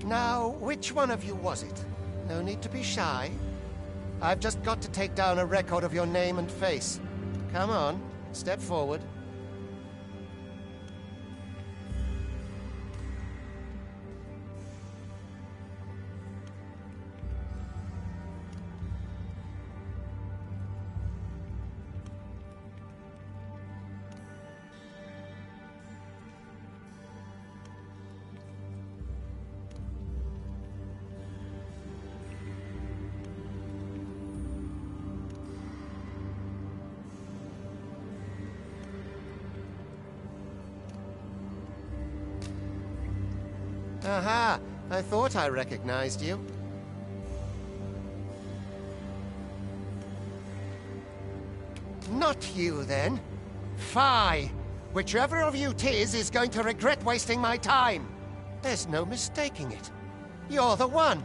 Now, which one of you was it? No need to be shy. I've just got to take down a record of your name and face. Come on, step forward. Aha! I thought I recognized you. Not you, then. Fie! Whichever of you 'tis is going to regret wasting my time. There's no mistaking it. You're the one.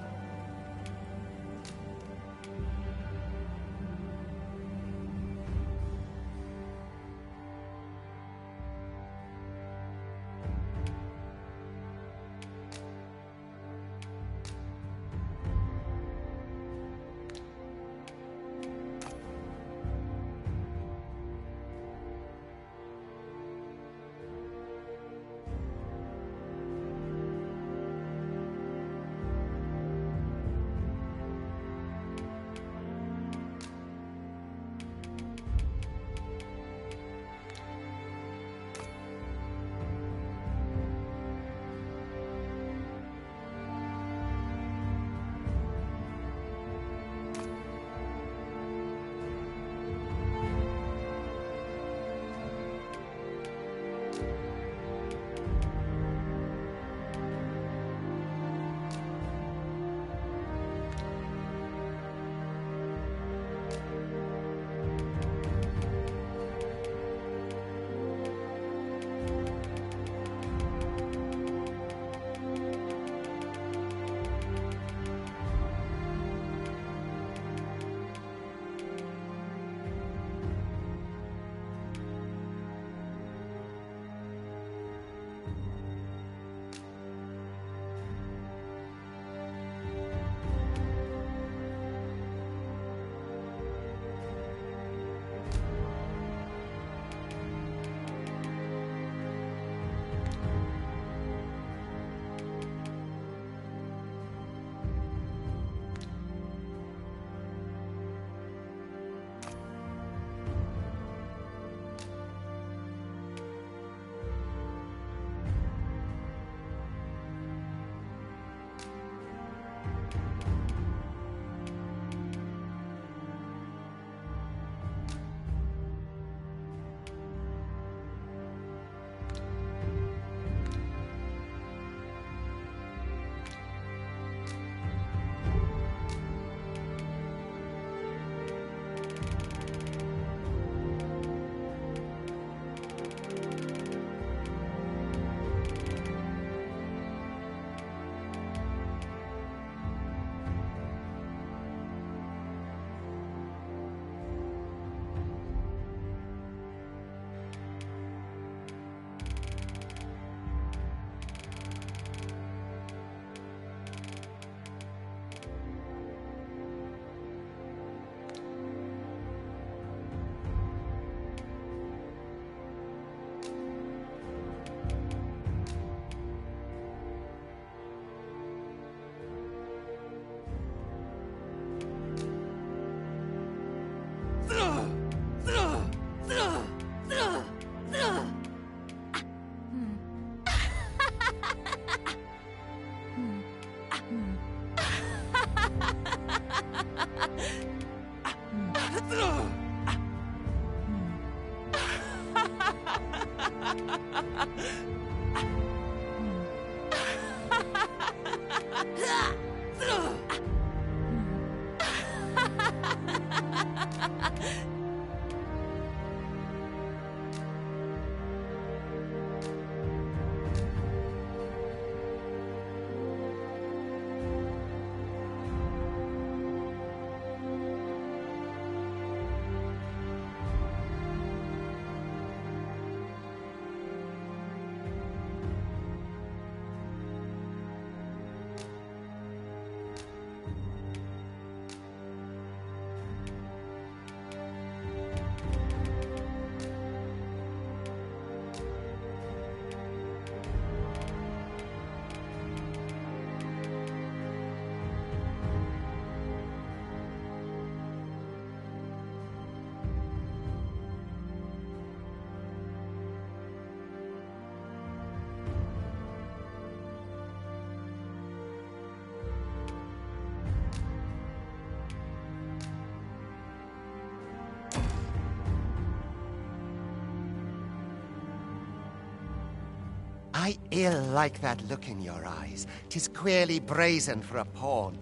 I ill like that look in your eyes. 'Tis queerly brazen for a pawn.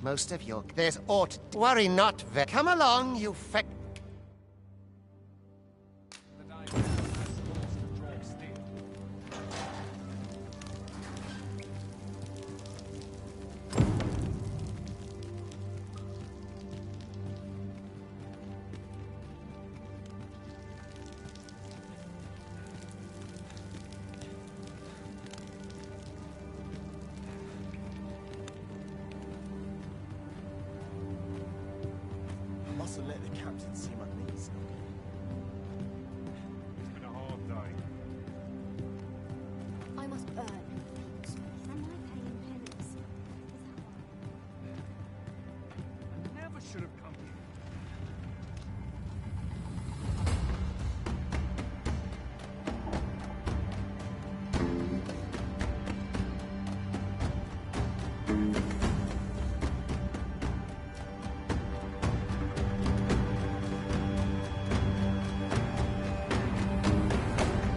Most of your... There's aught... Worry not, Come along, you feck... Mustn't let the captain see my knees. It's been a hard day. I must earn things from my paying penance. I never should have come here.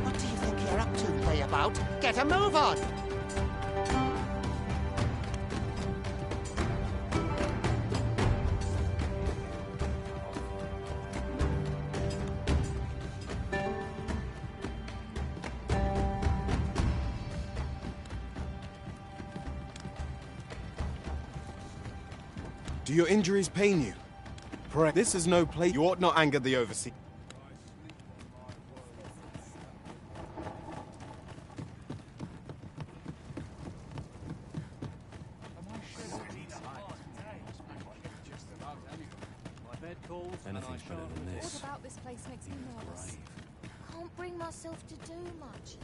What do you think you're up to, layabout? Get a move on! Do your injuries pain you? Pray. This is no place. You ought not anger the overseer. Anything's better than What this. about this place makes me nervous? Can't bring myself to do much.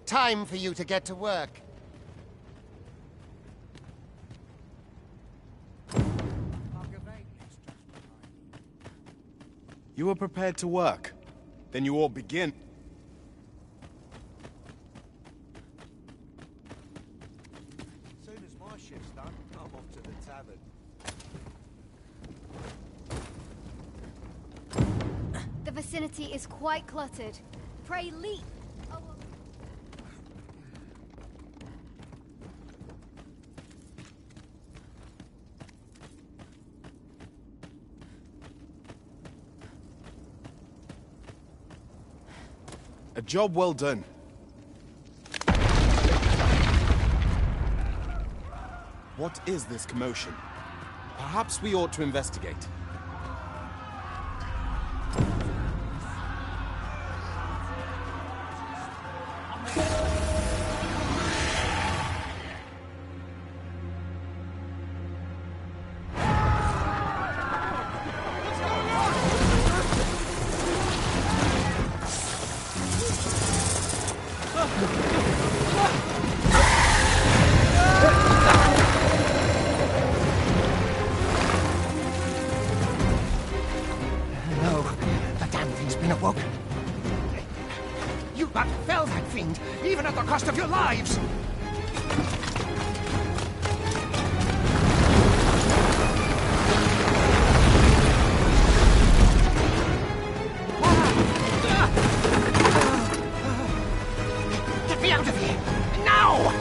Time for you to get to work. You are prepared to work. Then you all begin. Soon as my shift's done, I'm off to the tavern. The vicinity is quite cluttered. Pray leap. Oh, well. A job well done. What is this commotion? Perhaps we ought to investigate. No, the damn thing's been awoken. You but fell that fiend, even at the cost of your lives! Get me out of here! Now!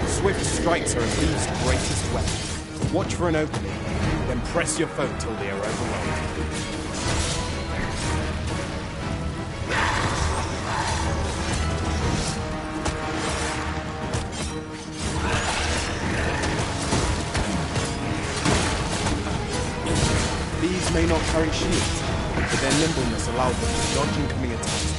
Swift strikes are a thief's greatest weapon. Watch for an opening, then press your foe till they are overwhelmed. These may not carry shields, but their nimbleness allows them to dodge incoming attacks.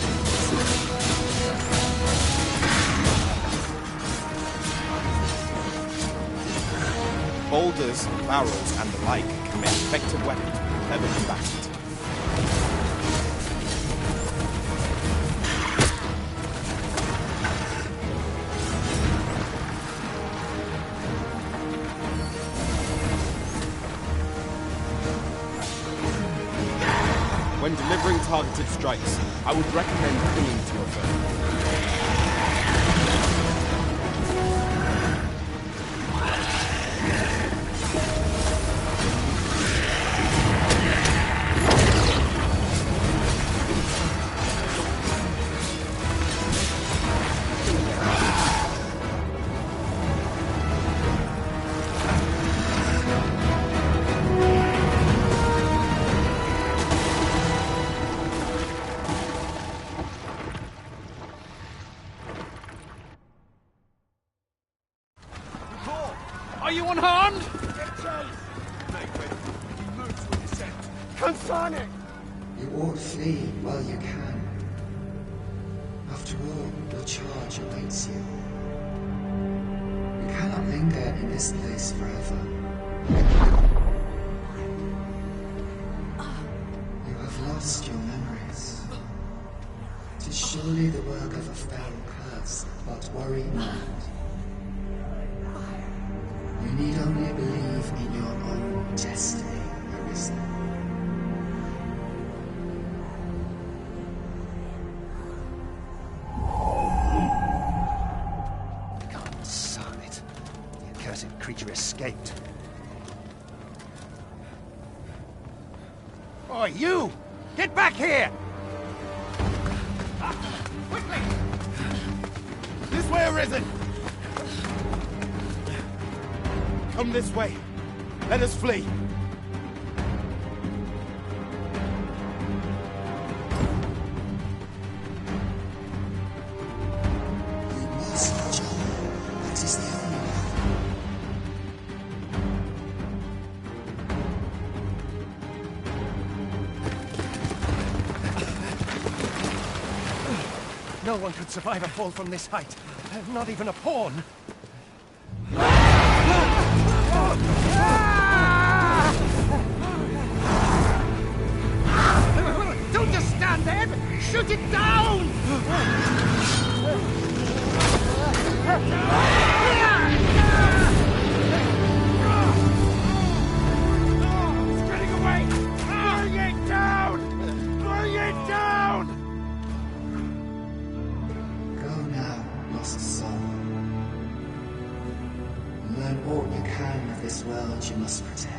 Boulders, barrels, and the like can make effective weapons with clever combatants. When delivering targeted strikes, I would recommend clinging to your phone. Are you unharmed? Confine! You ought flee while you can. After all, your charge awaits you. You cannot linger in this place forever. You have lost your memories. It is surely the work of a fell curse, but worry not. You need only believe in your own destiny, Arisen. Son it. The accursed creature escaped. Oi, you! Get back here! Quickly! This way, Arisen! Come this way. Let us flee. You must, John. That is the only way. No one could survive a fall from this height. Not even a pawn. Don't just stand there! Shoot it down! It's getting away! Bring it down! Bring it down! Go now, lost soul. Learn all you can of this world you must protect.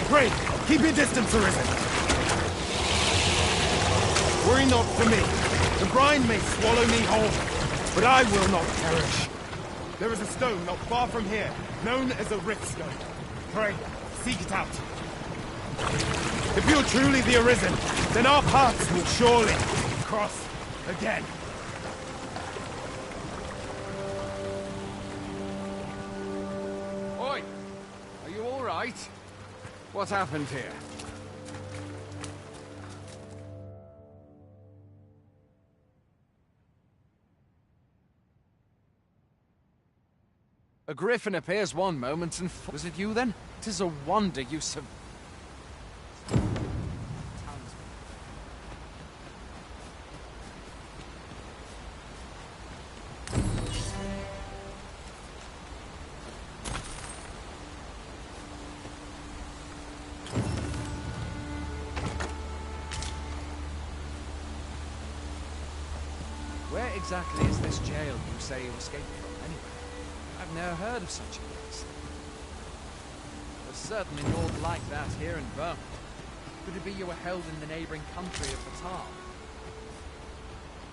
Pray, keep your distance, Arisen. Worry not for me. The brine may swallow me whole, but I will not perish. There is a stone not far from here, known as a Rift Stone. Pray, seek it out. If you're truly the Arisen, then our paths will surely cross again. Oi! Are you all right? What happened here? A griffin appears one moment and... Was it you then? 'Tis a wonder you Where exactly is this jail you say you escaped from, anyway? I've never heard of such a place. There's certainly naught like that here in Vermont. Could it be you were held in the neighboring country of Batal?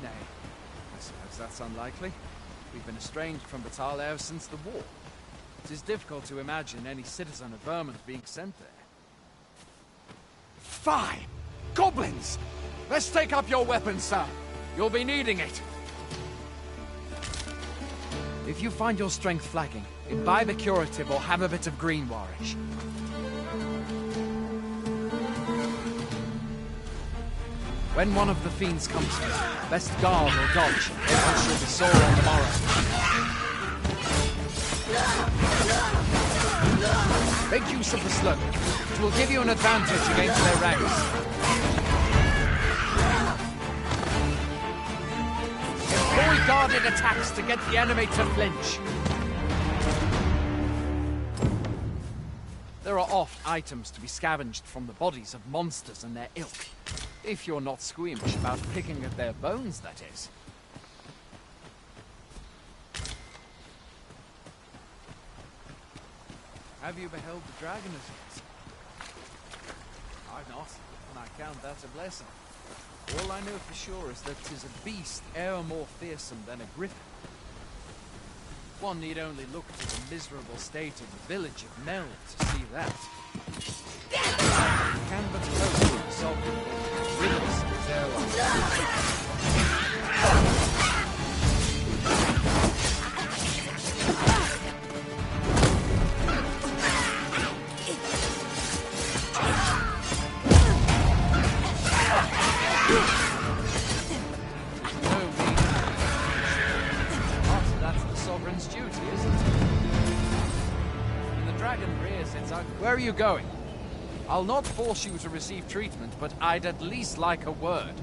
Nay, I suppose that's unlikely. We've been estranged from Batal ever since the war. It is difficult to imagine any citizen of Vermont being sent there. Fie! Goblins! Let's take up your weapons, sir. You'll be needing it. If you find your strength flagging, imbibe a curative or have a bit of green warish. When one of the fiends comes for you, best guard or dodge, else you'll be sore on the morrow. Make use of the slug. It will give you an advantage against their ranks. Employ guarded attacks to get the enemy to flinch. There are oft items to be scavenged from the bodies of monsters and their ilk. If you're not squeamish about picking at their bones, that is. Have you beheld the dragon as yet? I've not, and I count that a blessing. All I know for sure is that 'tis a beast e'er more fearsome than a griffin. One need only look to the miserable state of the village of Mel to see that. You can but hope for the sovereign rivers of his airline. Where are you going? I'll not force you to receive treatment, but I'd at least like a word.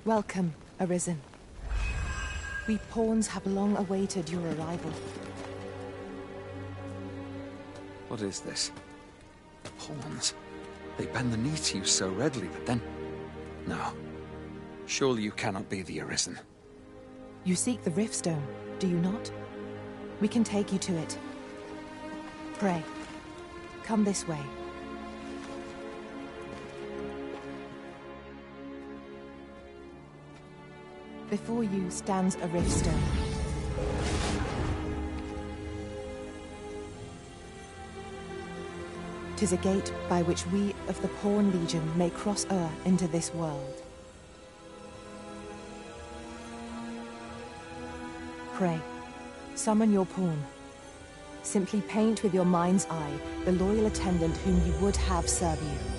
Welcome, Arisen. We pawns have long awaited your arrival. What is this? Pawns? They bend the knee to you so readily, but then... No. Surely you cannot be the Arisen. You seek the Riftstone, do you not? We can take you to it. Pray, come this way. Before you stands a Riftstone. It is a gate by which we of the Pawn Legion may cross o'er into this world. Pray, summon your pawn. Simply paint with your mind's eye the loyal attendant whom you would have serve you.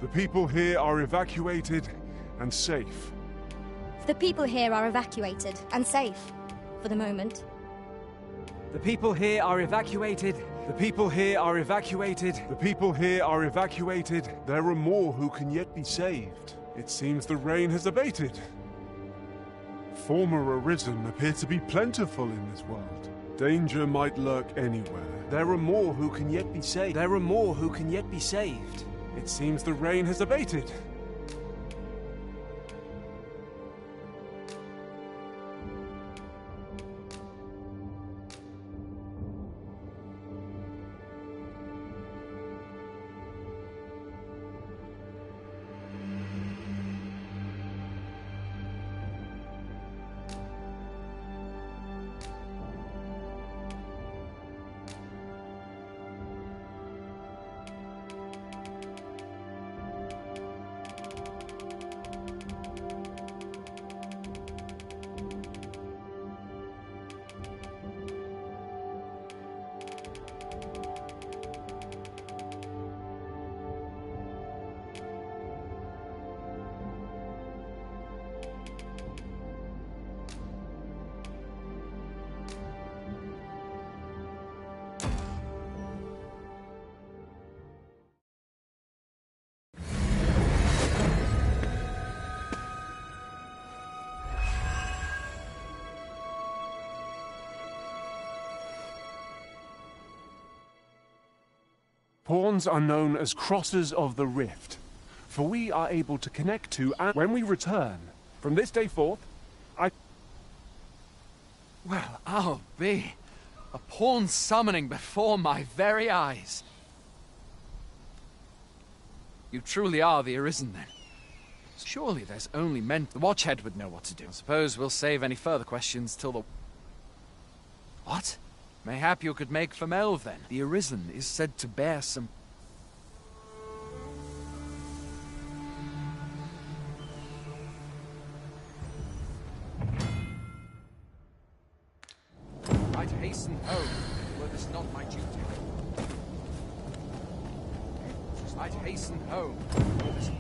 The people here are evacuated and safe. The people here are evacuated and safe. For the moment. The people here are evacuated. The people here are evacuated. The people here are evacuated. There are more who can yet be saved. It seems the rain has abated. Former arisen appear to be plentiful in this world. Danger might lurk anywhere. There are more who can yet be saved. There are more who can yet be saved. It seems the rain has abated. Pawns are known as crossers of the rift, for we are able to connect to and when we return. From this day forth, Well, I'll be. A pawn summoning before my very eyes. You truly are the Arisen, then. Surely there's only meant the Watchhead would know what to do. I suppose we'll save any further questions till the... What? Mayhap you could make for Melv, then. The Arisen is said to bear some... I'd hasten home, were this not my duty. I'd hasten home, were this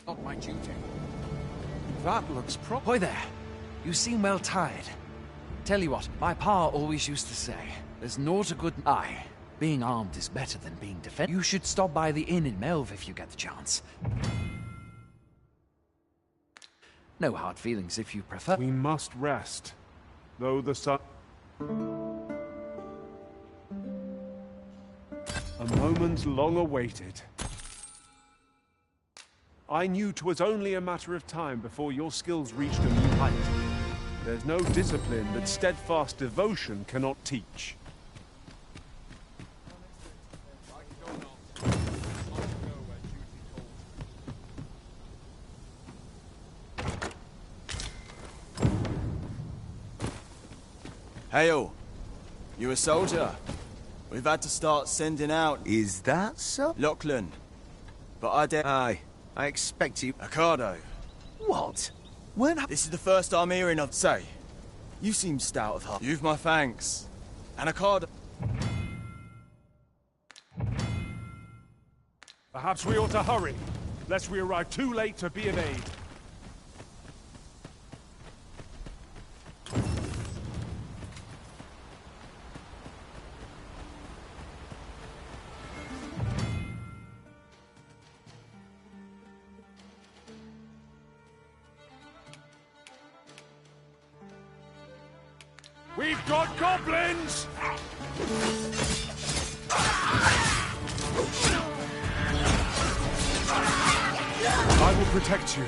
not my duty. that looks Hoy there! You seem well tired. Tell you what, my pa always used to say, there's naught a good... Aye, being armed is better than being defended. You should stop by the inn in Melv if you get the chance. No hard feelings if you prefer. We must rest, though the sun... A moment long awaited. I knew 'twas only a matter of time before your skills reached a new height. There's no discipline that steadfast devotion cannot teach. Hail! You a soldier? We've had to start sending out... Is that so? Lachlan. But I dare... Aye, I expect you... Ricardo. What? When... This is the first I'm hearing of... Say, you seem stout of heart. You've my thanks. And Ricardo... Perhaps we ought to hurry, lest we arrive too late to be of aid. We've got goblins! I will protect you.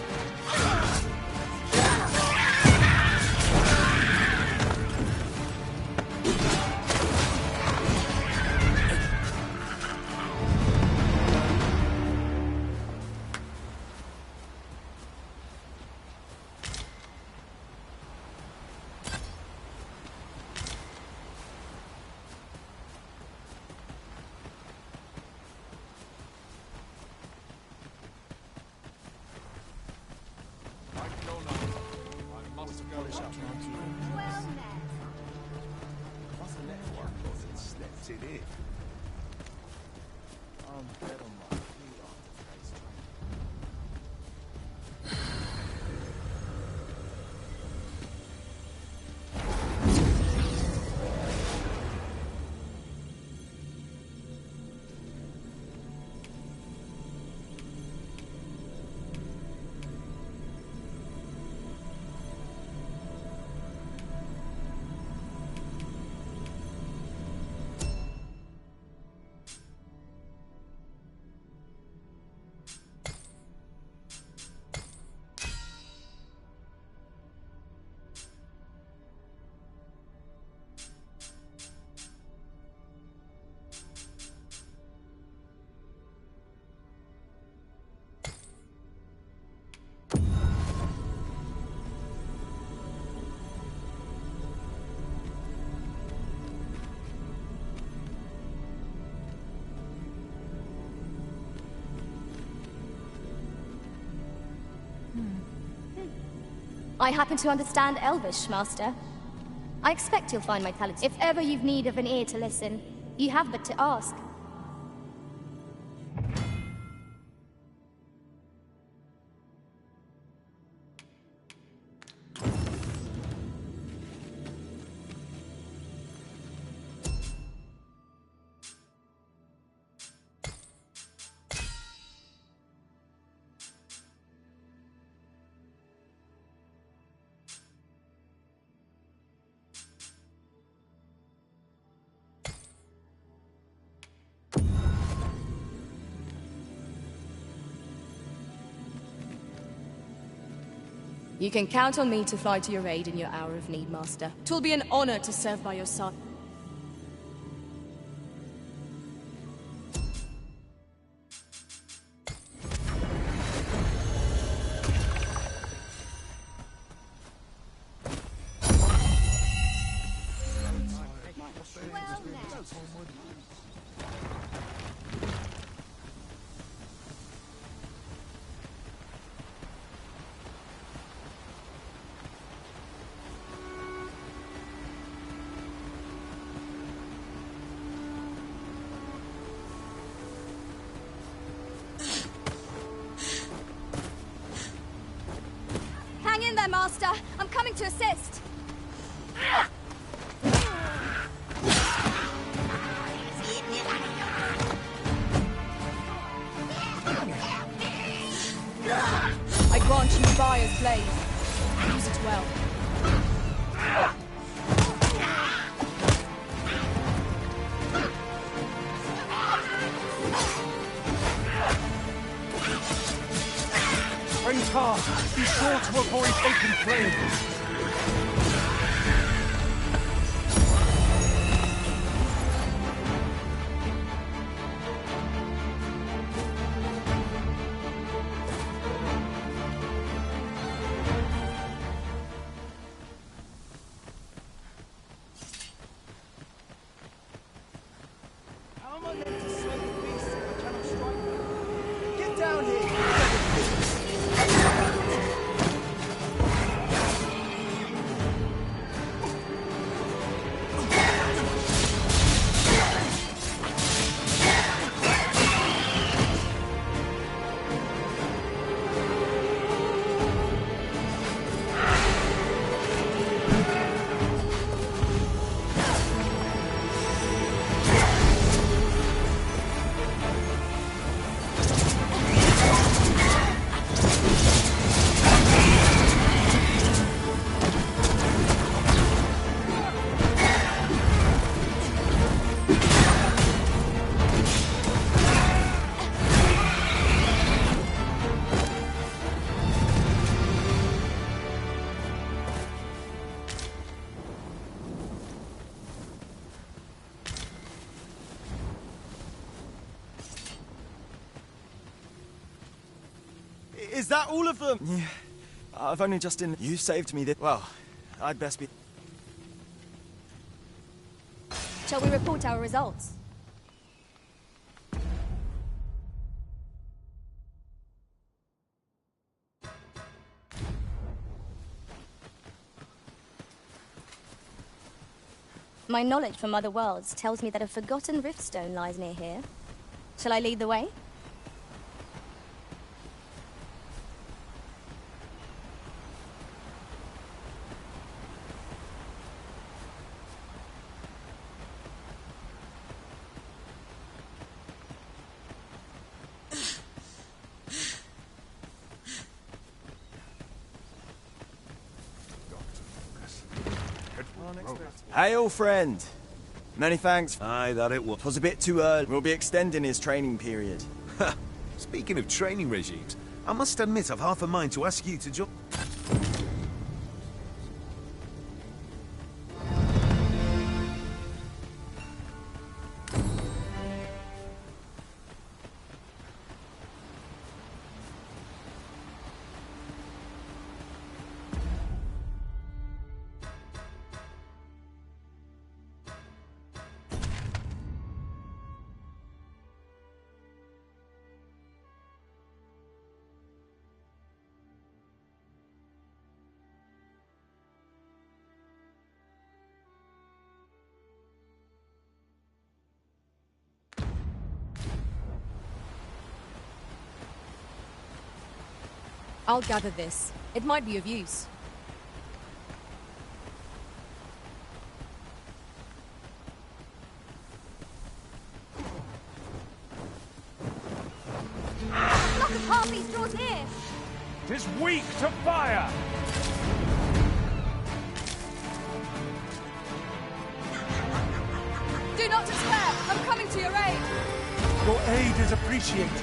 found dead on my feet after phase 20. I happen to understand Elvish, Master. I expect you'll find my talent. If ever you've need of an ear to listen, you have but to ask. You can count on me to fly to your aid in your hour of need, Master. 'Twill be an honor to serve by your side. Hang in there, Master. I'm coming to assist. I grant you fire's blaze. Use it well. Friend Car, be sure to avoid open flames. How am I meant to slay the beast if I cannot strike them? Get down here! Is that all of them? Yeah. I've only just in... You saved me this... Well, I'd best be... Shall we report our results? My knowledge from other worlds tells me that a forgotten riftstone lies near here. Shall I lead the way? Hey, old friend. Many thanks. Aye, that it was. 'Twas a bit too early. We'll be extending his training period. Speaking of training regimes, I must admit I've half a mind to ask you to join. I'll gather this. It might be of use. Look of harpies draws near! 'Tis weak to fire! Do not despair! I'm coming to your aid! Your aid is appreciated.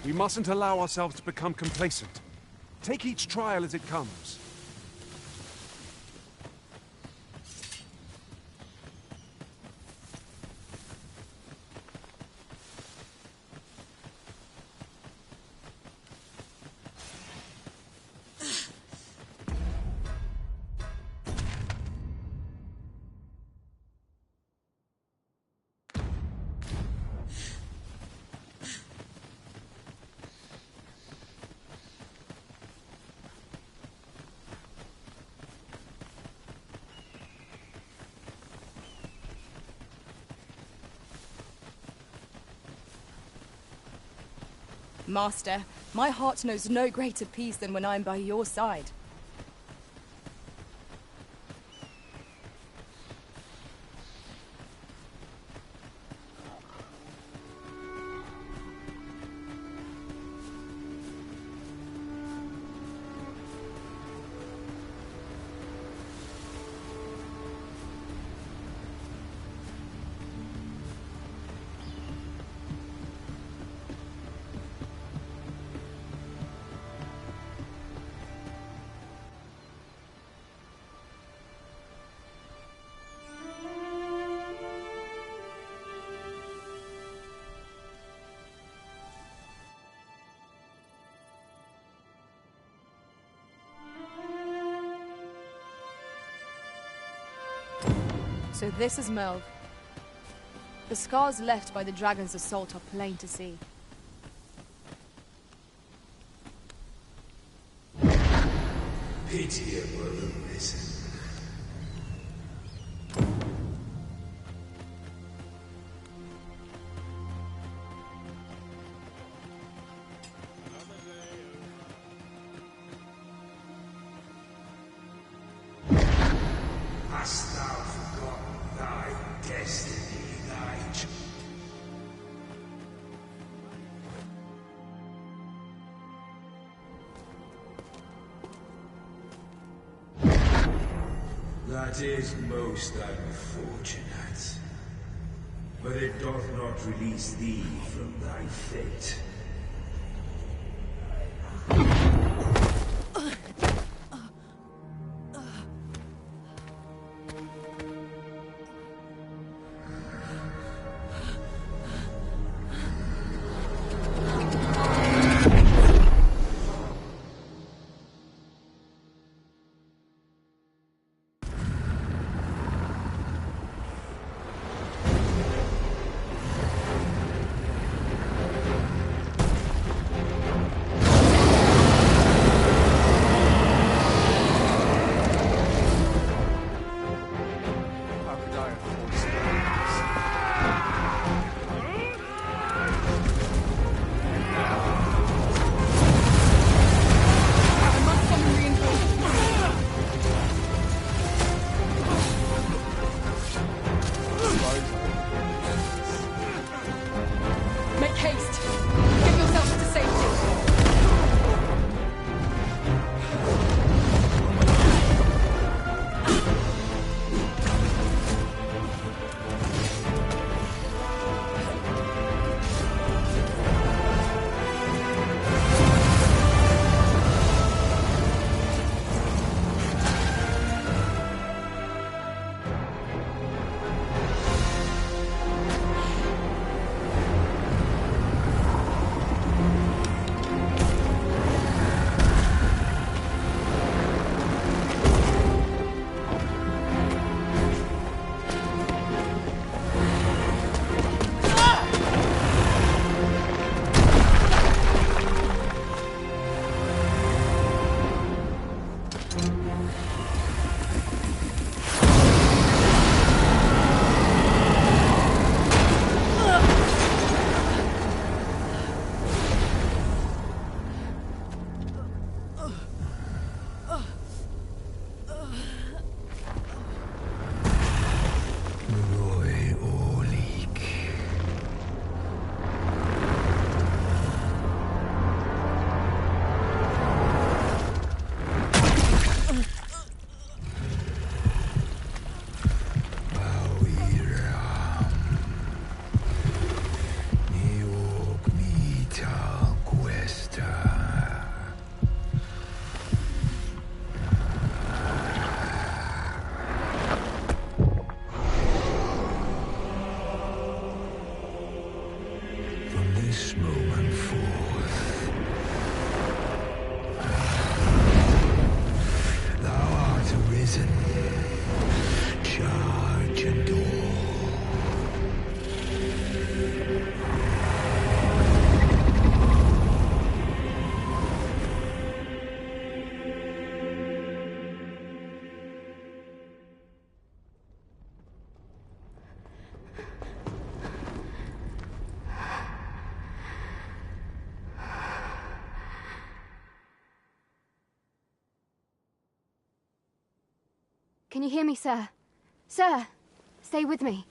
We mustn't allow ourselves to become complacent. Take each trial as it comes. Master, my heart knows no greater peace than when I am by your side. So this is Melv. The scars left by the dragon's assault are plain to see. Pitiable listen. Hast thou That is most unfortunate. But it doth not release thee from thy fate. Make haste! Get yourselves to safety! This moment forth, thou art arisen. Charge and all. Can you hear me, sir? Sir, stay with me.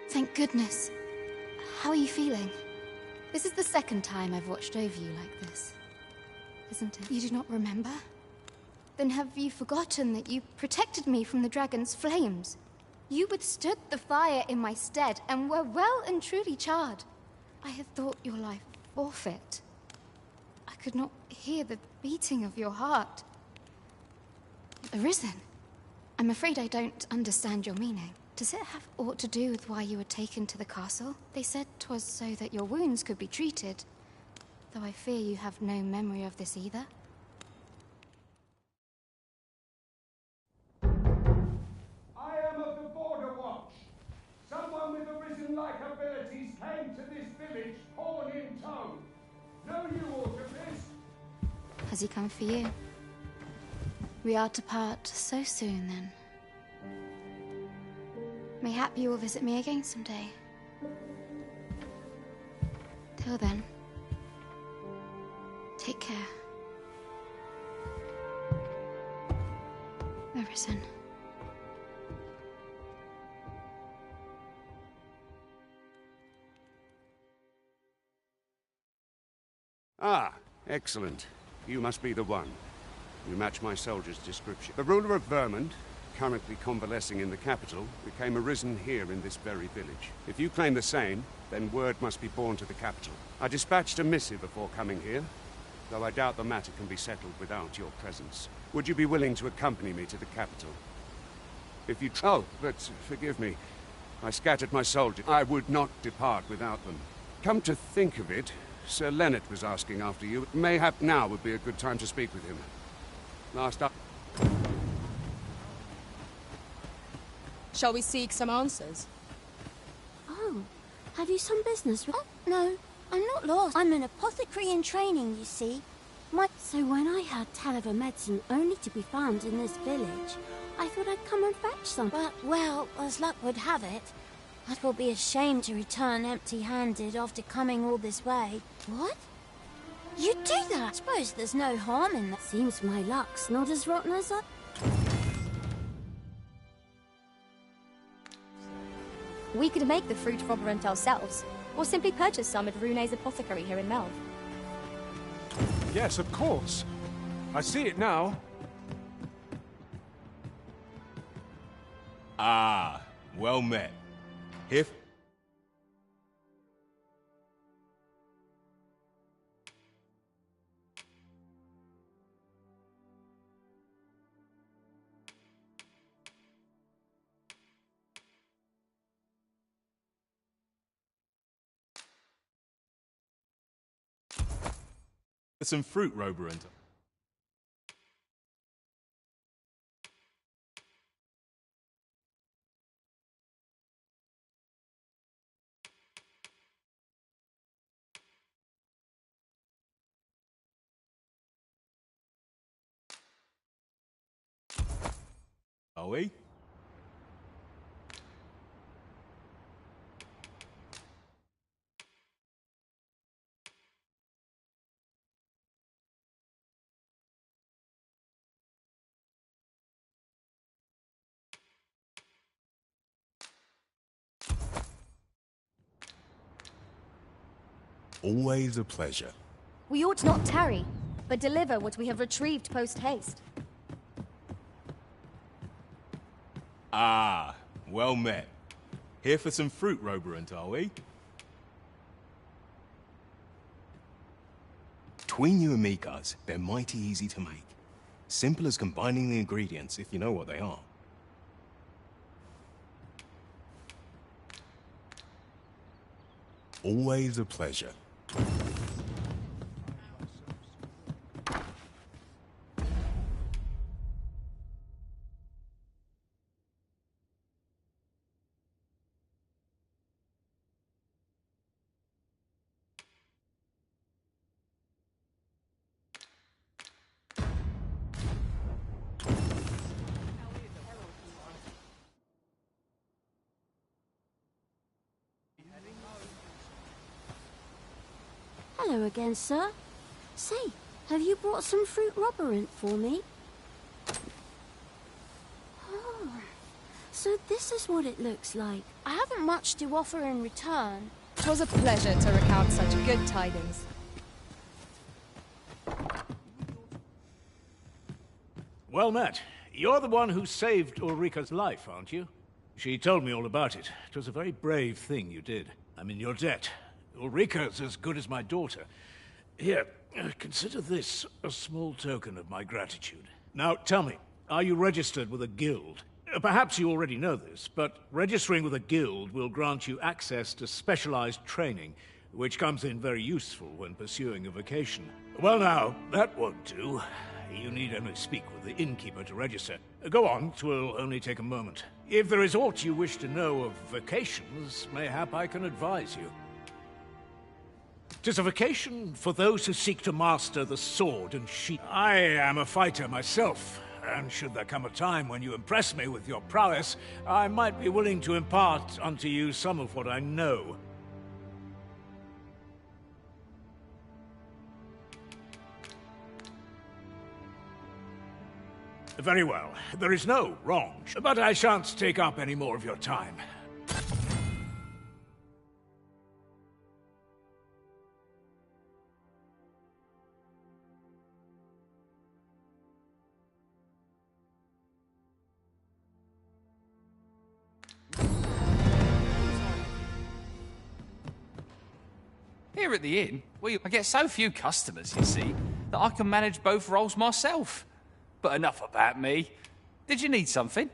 Thank goodness. How are you feeling? This is the second time I've watched over you like this, isn't it? You do not remember? Then have you forgotten that you protected me from the dragon's flames? You withstood the fire in my stead and were well and truly charred. I had thought your life forfeit. I could not hear the beating of your heart. Arisen? I'm afraid I don't understand your meaning. Does it have aught to do with why you were taken to the castle? They said 'twas so that your wounds could be treated, though I fear you have no memory of this either. I am of the Border Watch. Someone with Arisen-like abilities came to this village, horn in tow. Know you aught of this? Has he come for you? We are to part so soon, then. Mayhap you will visit me again someday. Till then, take care. Arisen. Ah, excellent. You must be the one. You match my soldier's description. The ruler of Vermund, currently convalescing in the capital, became arisen here in this very village. If you claim the same, then word must be borne to the capital. I dispatched a missive before coming here, though I doubt the matter can be settled without your presence. Would you be willing to accompany me to the capital? If you... Oh, but forgive me. I scattered my soldiers. I would not depart without them. Come to think of it, Sir Leonard was asking after you. Mayhap now would be a good time to speak with him. Last up... Shall we seek some answers? Oh, have you some business with... Oh, no, I'm not lost. I'm an apothecary in training, you see. So when I heard tell of a medicine only to be found in this village, I thought I'd come and fetch some. But, well, as luck would have it, it will be a shame to return empty-handed after coming all this way. What? You'd do that? I suppose there's no harm in that. Seems my luck's not as rotten as I... We could make the fruit roborant ourselves, or simply purchase some at Rune's apothecary here in Melve. Yes, of course. I see it now. Ah, well met. If... some fruit, Roborant. Are we? Always a pleasure. We ought not tarry, but deliver what we have retrieved post-haste. Ah, well met. Here for some fruit, Roborant, are we? Between you and me, Guz, they're mighty easy to make. Simple as combining the ingredients, if you know what they are. Always a pleasure. Hello again, sir. Say, have you brought some fruit roborant for me? Oh, so this is what it looks like. I haven't much to offer in return. 'Twas a pleasure to recount such good tidings. Well met. You're the one who saved Ulrika's life, aren't you? She told me all about it. It was a very brave thing you did. I'm in your debt. Ulrika's as good as my daughter. Here, consider this a small token of my gratitude. Now, tell me, are you registered with a guild? Perhaps you already know this, but registering with a guild will grant you access to specialized training, which comes in very useful when pursuing a vocation. Well now, that won't do. You need only speak with the innkeeper to register. Go on, 'twill only take a moment. If there is aught you wish to know of vocations, mayhap I can advise you. 'Tis a vocation for those who seek to master the sword and shield. I am a fighter myself, And should there come a time when you impress me with your prowess, I might be willing to impart unto you some of what I know. Very well. There is no wrong, but I shan't take up any more of your time. Here at the inn, I get so few customers, you see, that I can manage both roles myself. But enough about me. Did you need something?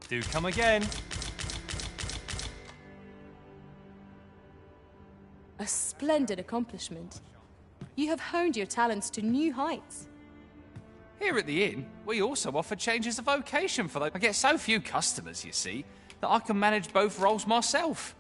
Do come again. A splendid accomplishment. You have honed your talents to new heights. Here at the inn, we also offer changes of vocation for those. I get so few customers, you see, that I can manage both roles myself.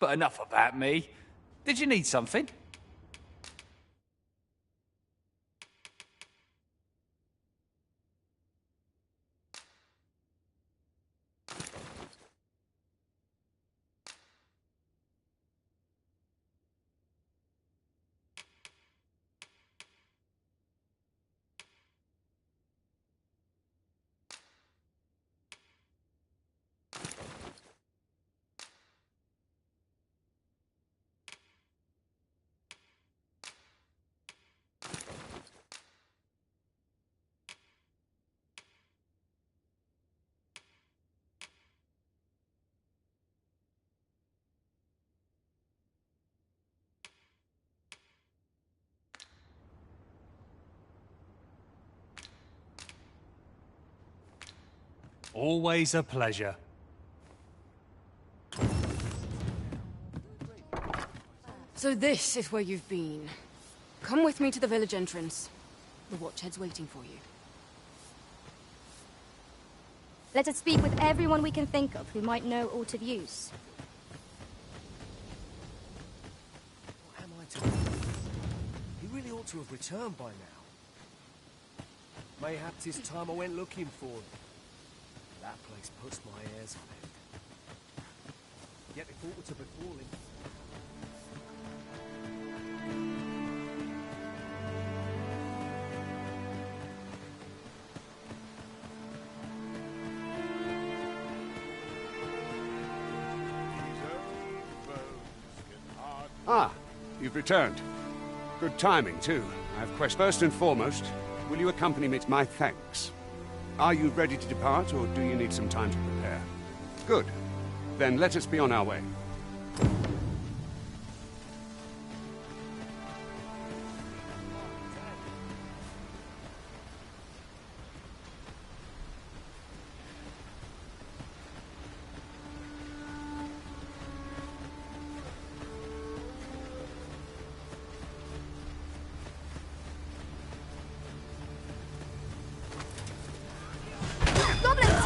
But enough about me. Did you need something? Always a pleasure. So this is where you've been. Come with me to the village entrance. The Watchhead's waiting for you. Let us speak with everyone we can think of who might know aught of use. What am I to do? He really ought to have returned by now. Mayhap 'tis time I went looking for him. That place puts my hairs on end. Yet if aught were to befall him... Ah, you've returned. Good timing, too. I have questions. First and foremost, will you accompany me to my thanks? Are you ready to depart, or do you need some time to prepare? Good. Then let us be on our way.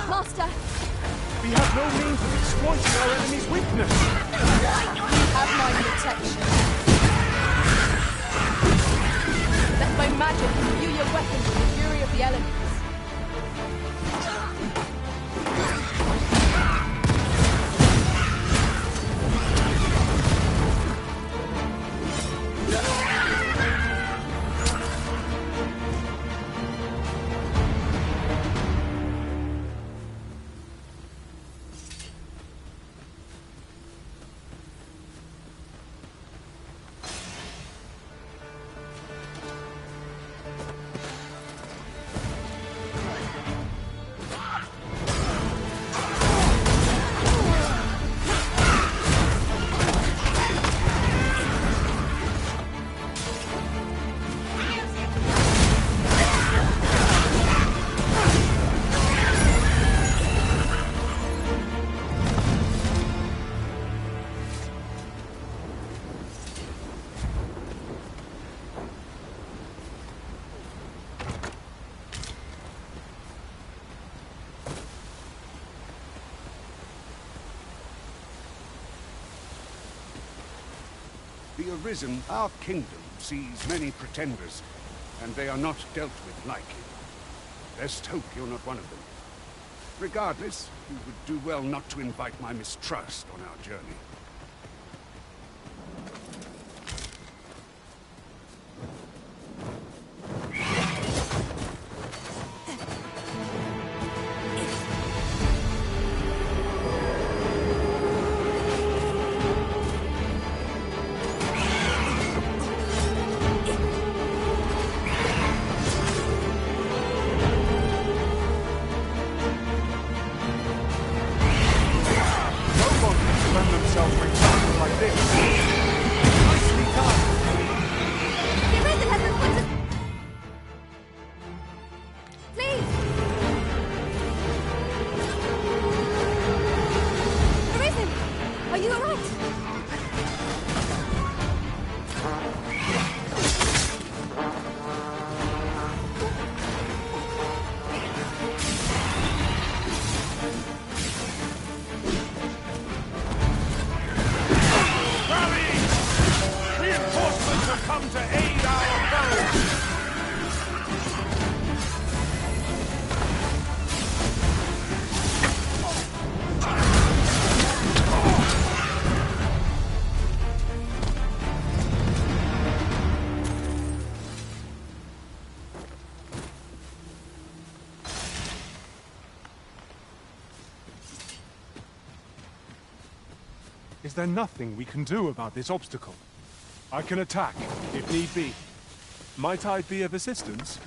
Master! We have no means of exploiting our enemy's weakness. You have my protection. Let my magic imbue your weapons with the fury of the elements. The Arisen, our kingdom, sees many pretenders, and they are not dealt with lightly. Best hope you're not one of them. Regardless, you would do well not to invite my mistrust on our journey. Is there nothing we can do about this obstacle? I can attack, if need be. Might I be of assistance?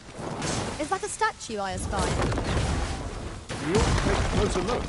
Is that a statue I espy? We ought to take a closer look.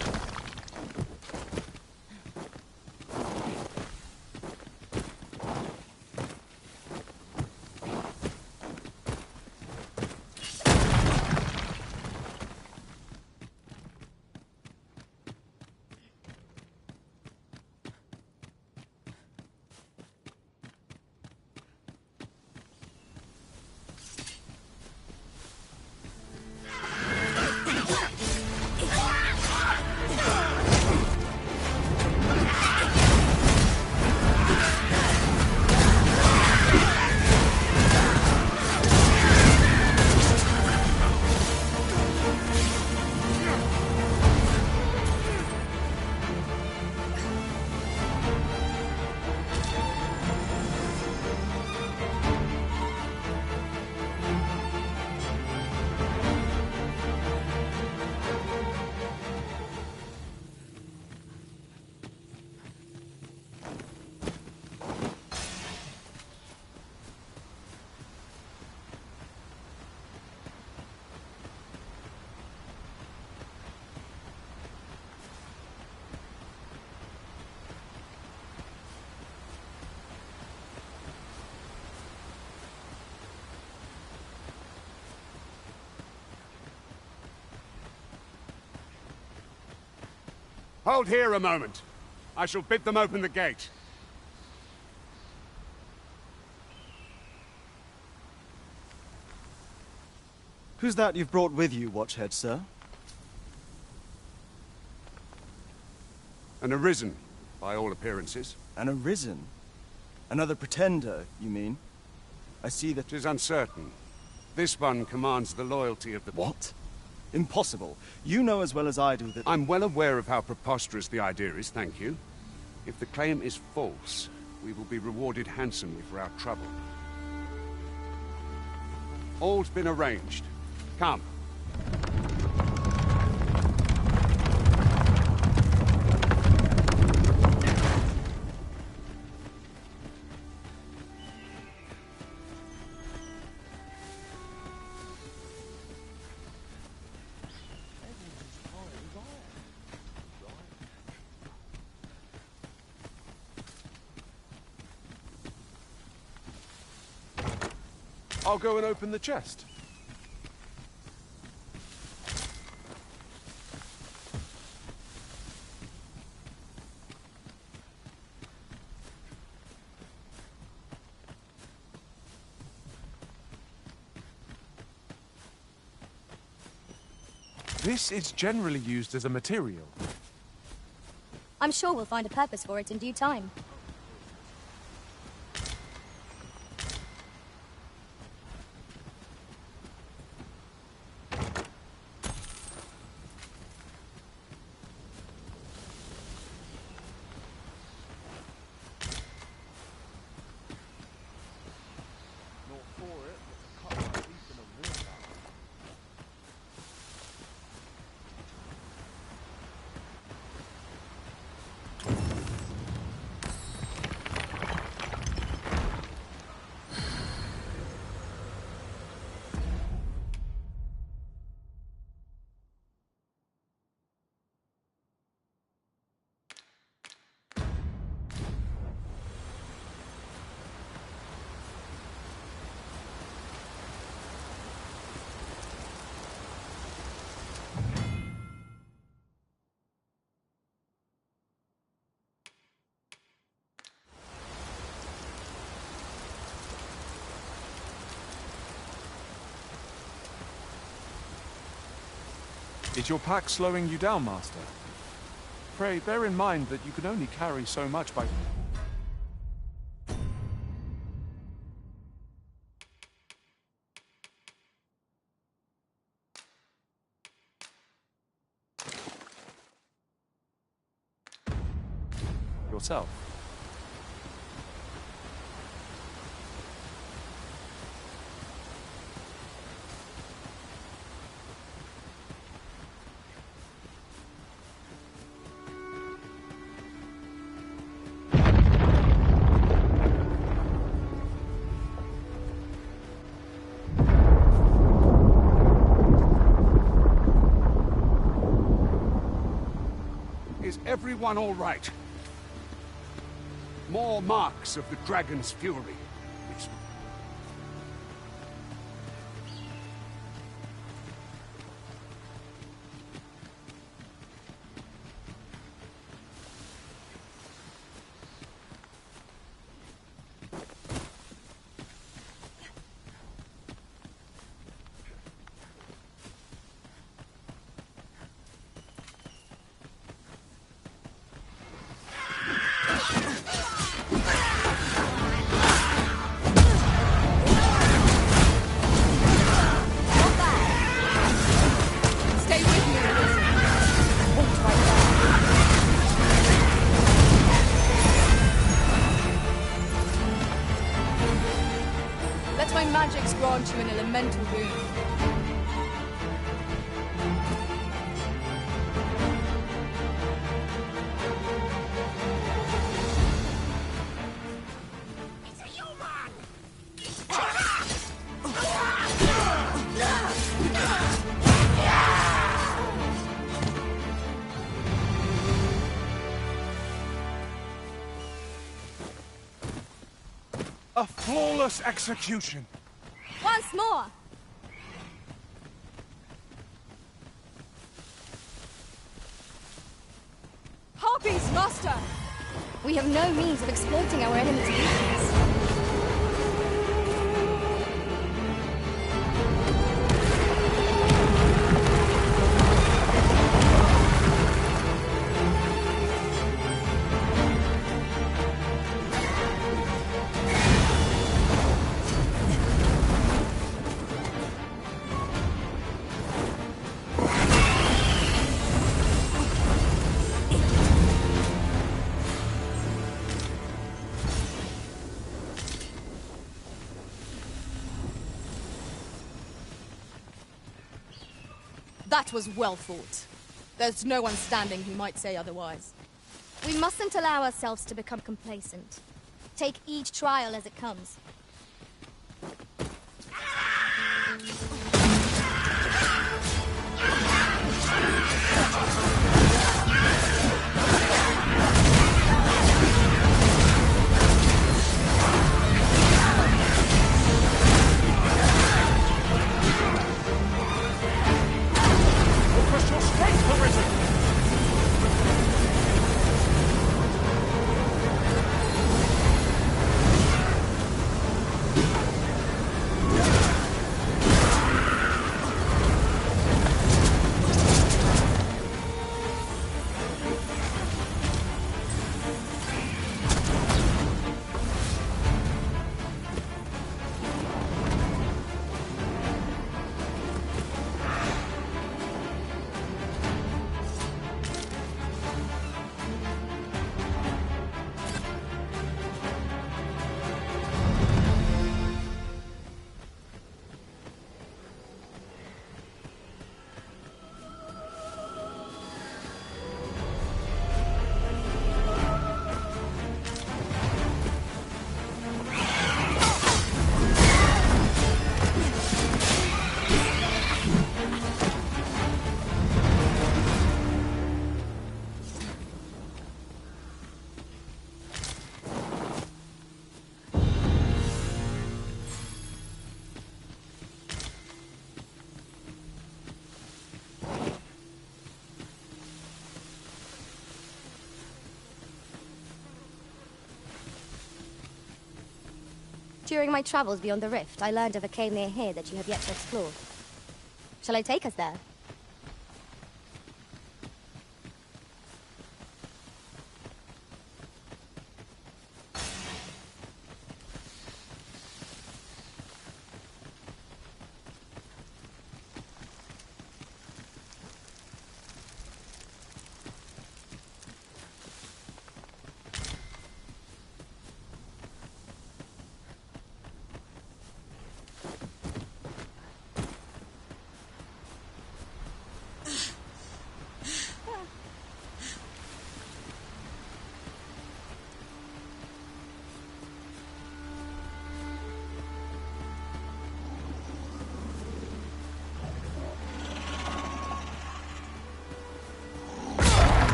Hold here a moment. I shall bid them open the gate. Who's that you've brought with you, Watchhead, sir? An Arisen, by all appearances. An Arisen? Another pretender, you mean? I see that... 'Tis uncertain. This one commands the loyalty of the... What? Impossible. You know as well as I do that... I'm well aware of how preposterous the idea is, thank you. If the claim is false, we will be rewarded handsomely for our trouble. All's been arranged. Come. I'll go and open the chest. This is generally used as a material. I'm sure we'll find a purpose for it in due time. Is your pack slowing you down, Master? Pray, bear in mind that you can only carry so much by... yourself. Is everyone all right? More marks of the dragon's fury. It's... Let my magics grant you an elemental boon. A flawless execution! Once more! Master! We have no means of exploiting our enemy's weakness. That was well fought. There's no one standing who might say otherwise. We mustn't allow ourselves to become complacent. Take each trial as it comes. During my travels beyond the rift, I learned of a cave near here that you have yet to explore. Shall I take us there?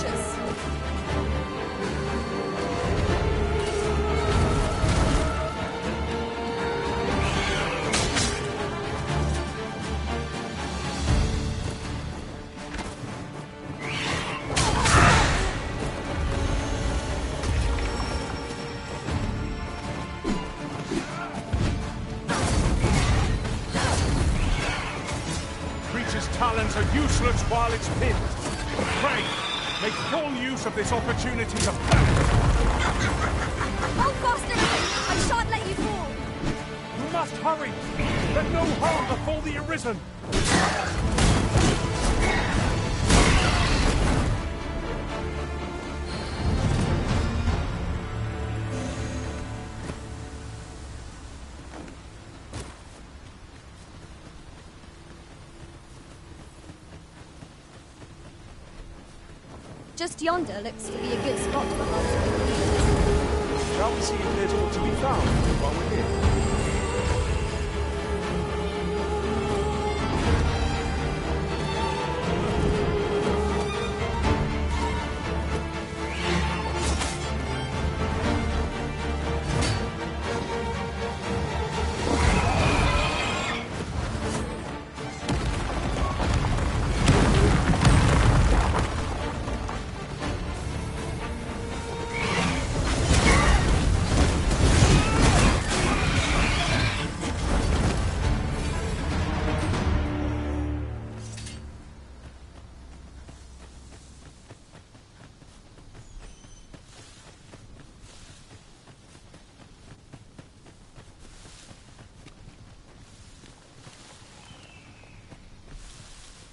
creatures. Creature's talons are useless while it's pinned. Pray, make full use of this opportunity to panic. Hold fast, Innocent! I shan't let you fall! You must hurry! Let no harm befall the Arisen! Just yonder looks to be a good spot for us. Shall we see if there's more to be found while we're here?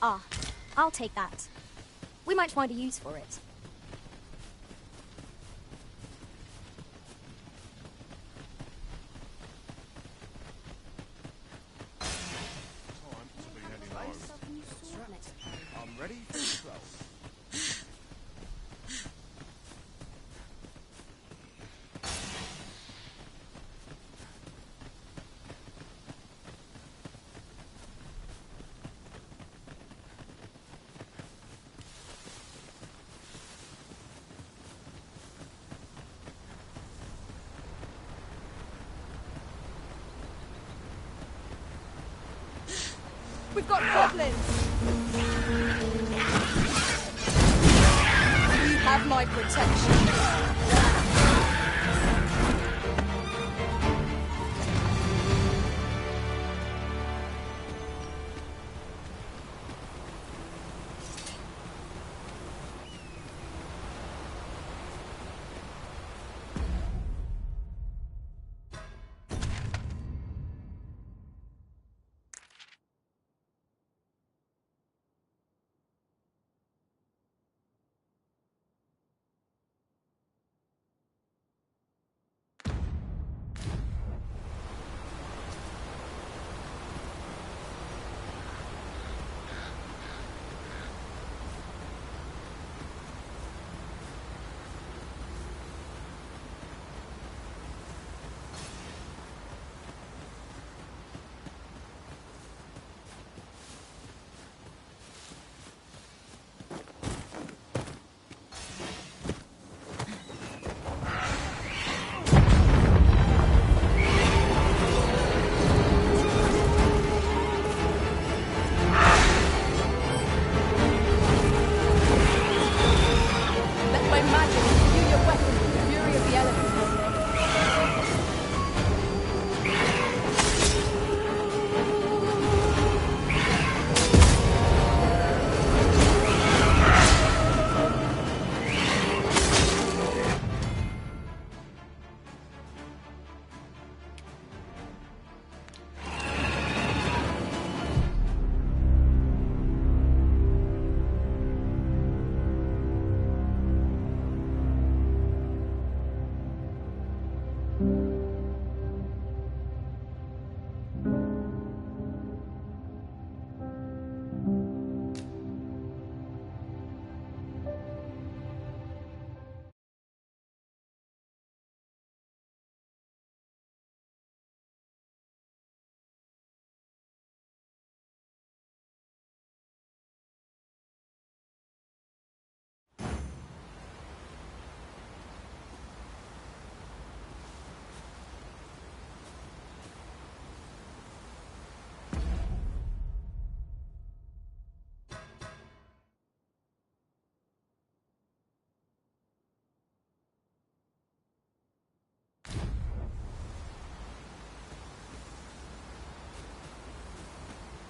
Ah, I'll take that. We might find a use for it. I'm ready for the throw. We've got goblins! You have my protection.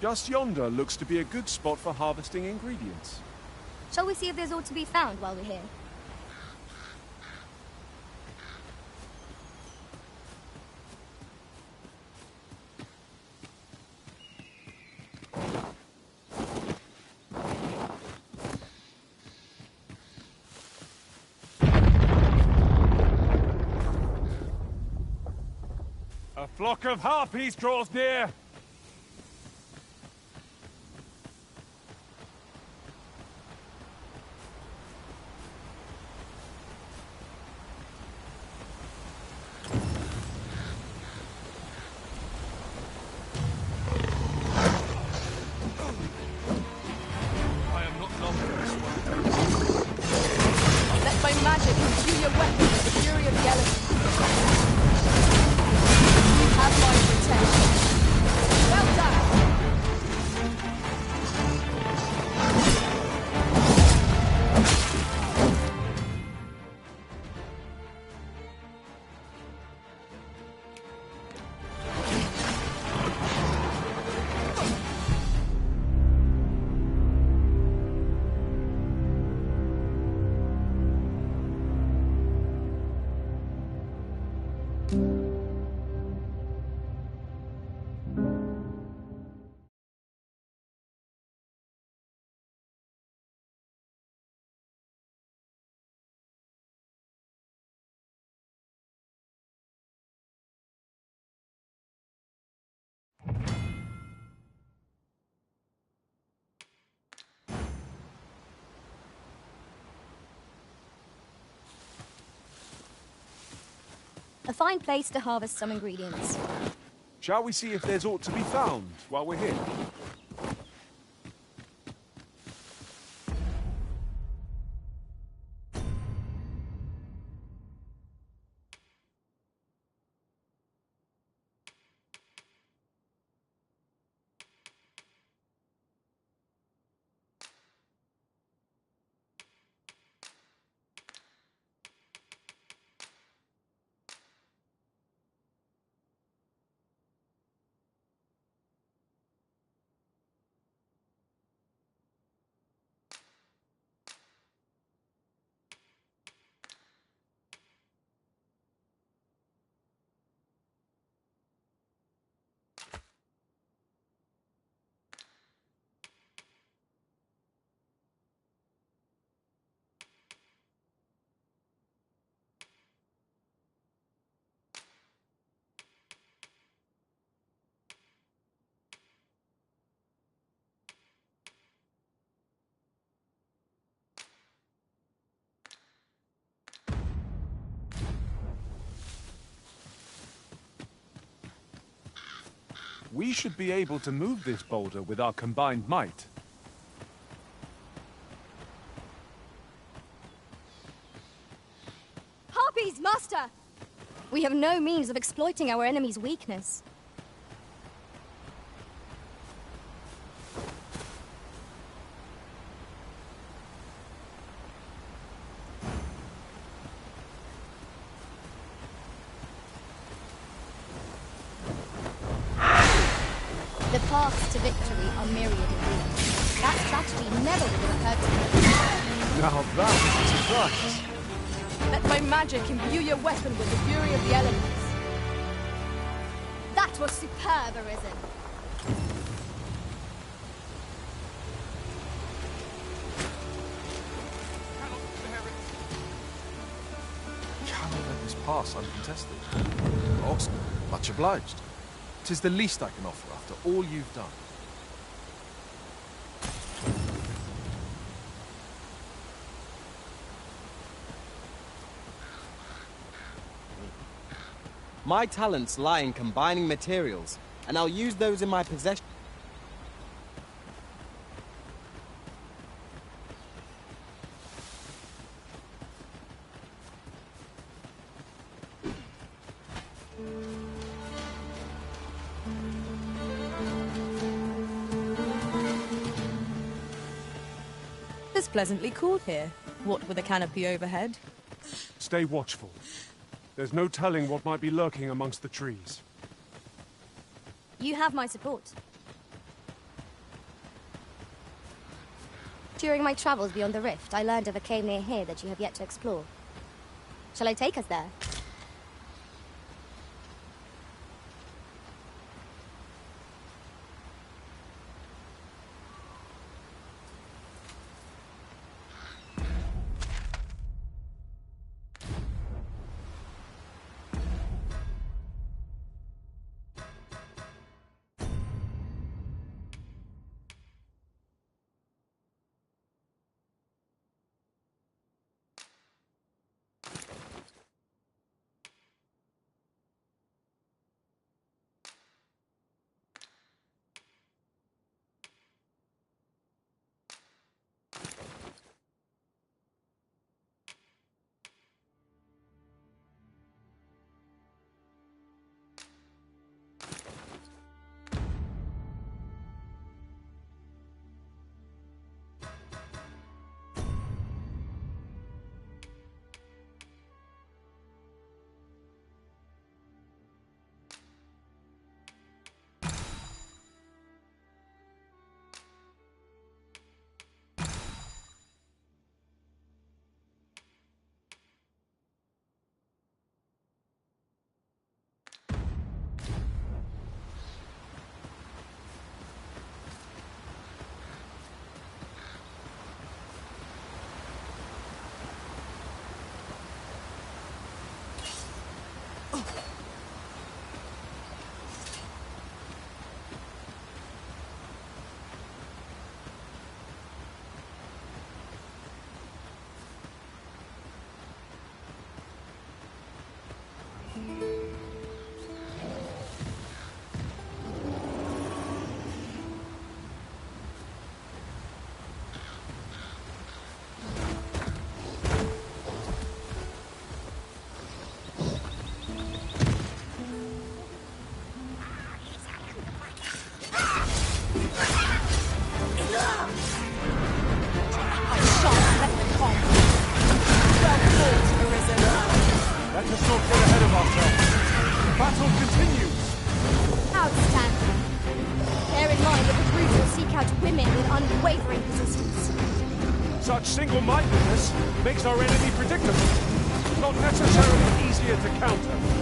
Just yonder looks to be a good spot for harvesting ingredients. Shall we see if there's aught to be found while we're here? A flock of harpies draws near! Let my magic imbue your weapon with the fury of the elements. You have my protection. Well done! A fine place to harvest some ingredients. Shall we see if there's aught to be found while we're here? We should be able to move this boulder with our combined might. Harpies, Master! We have no means of exploiting our enemy's weakness. The paths to victory are myriad indeed. That strategy never would have occurred to me. Now that is a surprise. Let my magic imbue your weapon with the fury of the elements. That was superb, Arisen. Cannot let this pass uncontested. Oscar, much obliged. 'Tis the least I can offer after all you've done. My talents lie in combining materials, and I'll use those in my possession. It's pleasantly cool here, what with a canopy overhead. Stay watchful. There's no telling what might be lurking amongst the trees. You have my support. During my travels beyond the rift, I learned of a cave near here that you have yet to explore. Shall I take us there? Single-mindedness makes our enemy predictable, not necessarily easier to counter.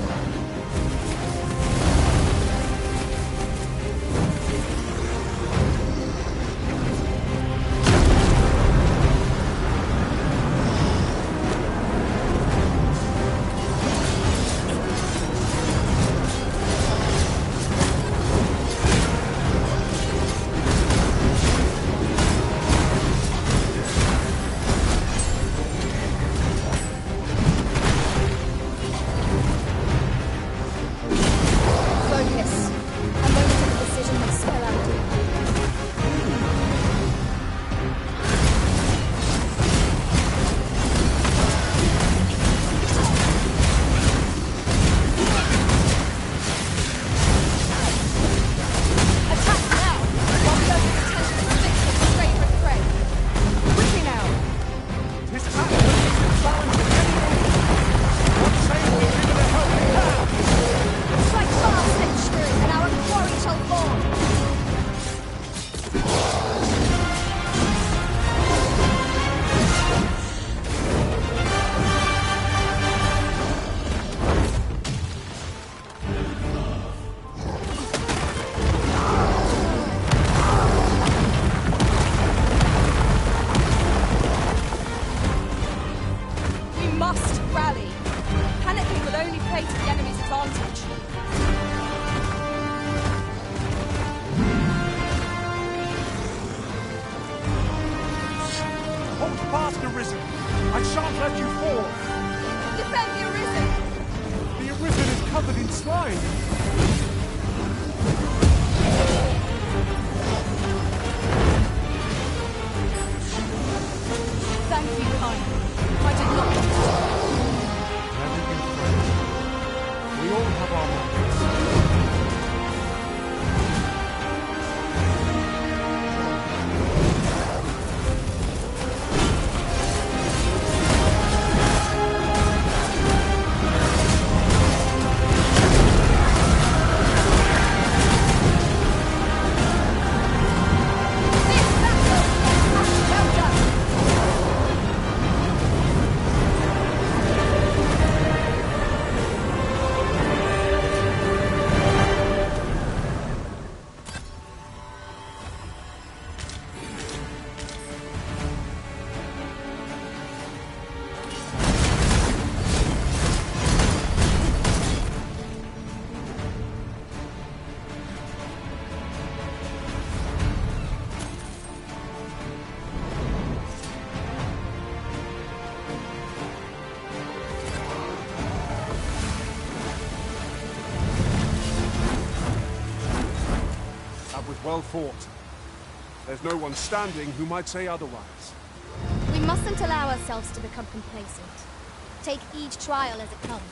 That was well fought. There's no one standing who might say otherwise. We mustn't allow ourselves to become complacent. Take each trial as it comes.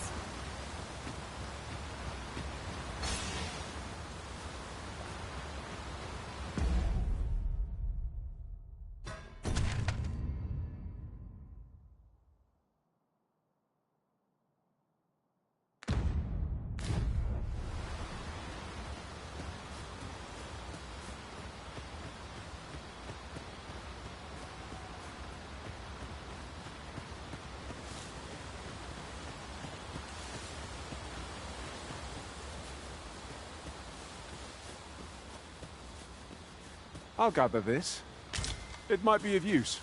I'll gather this. It might be of use.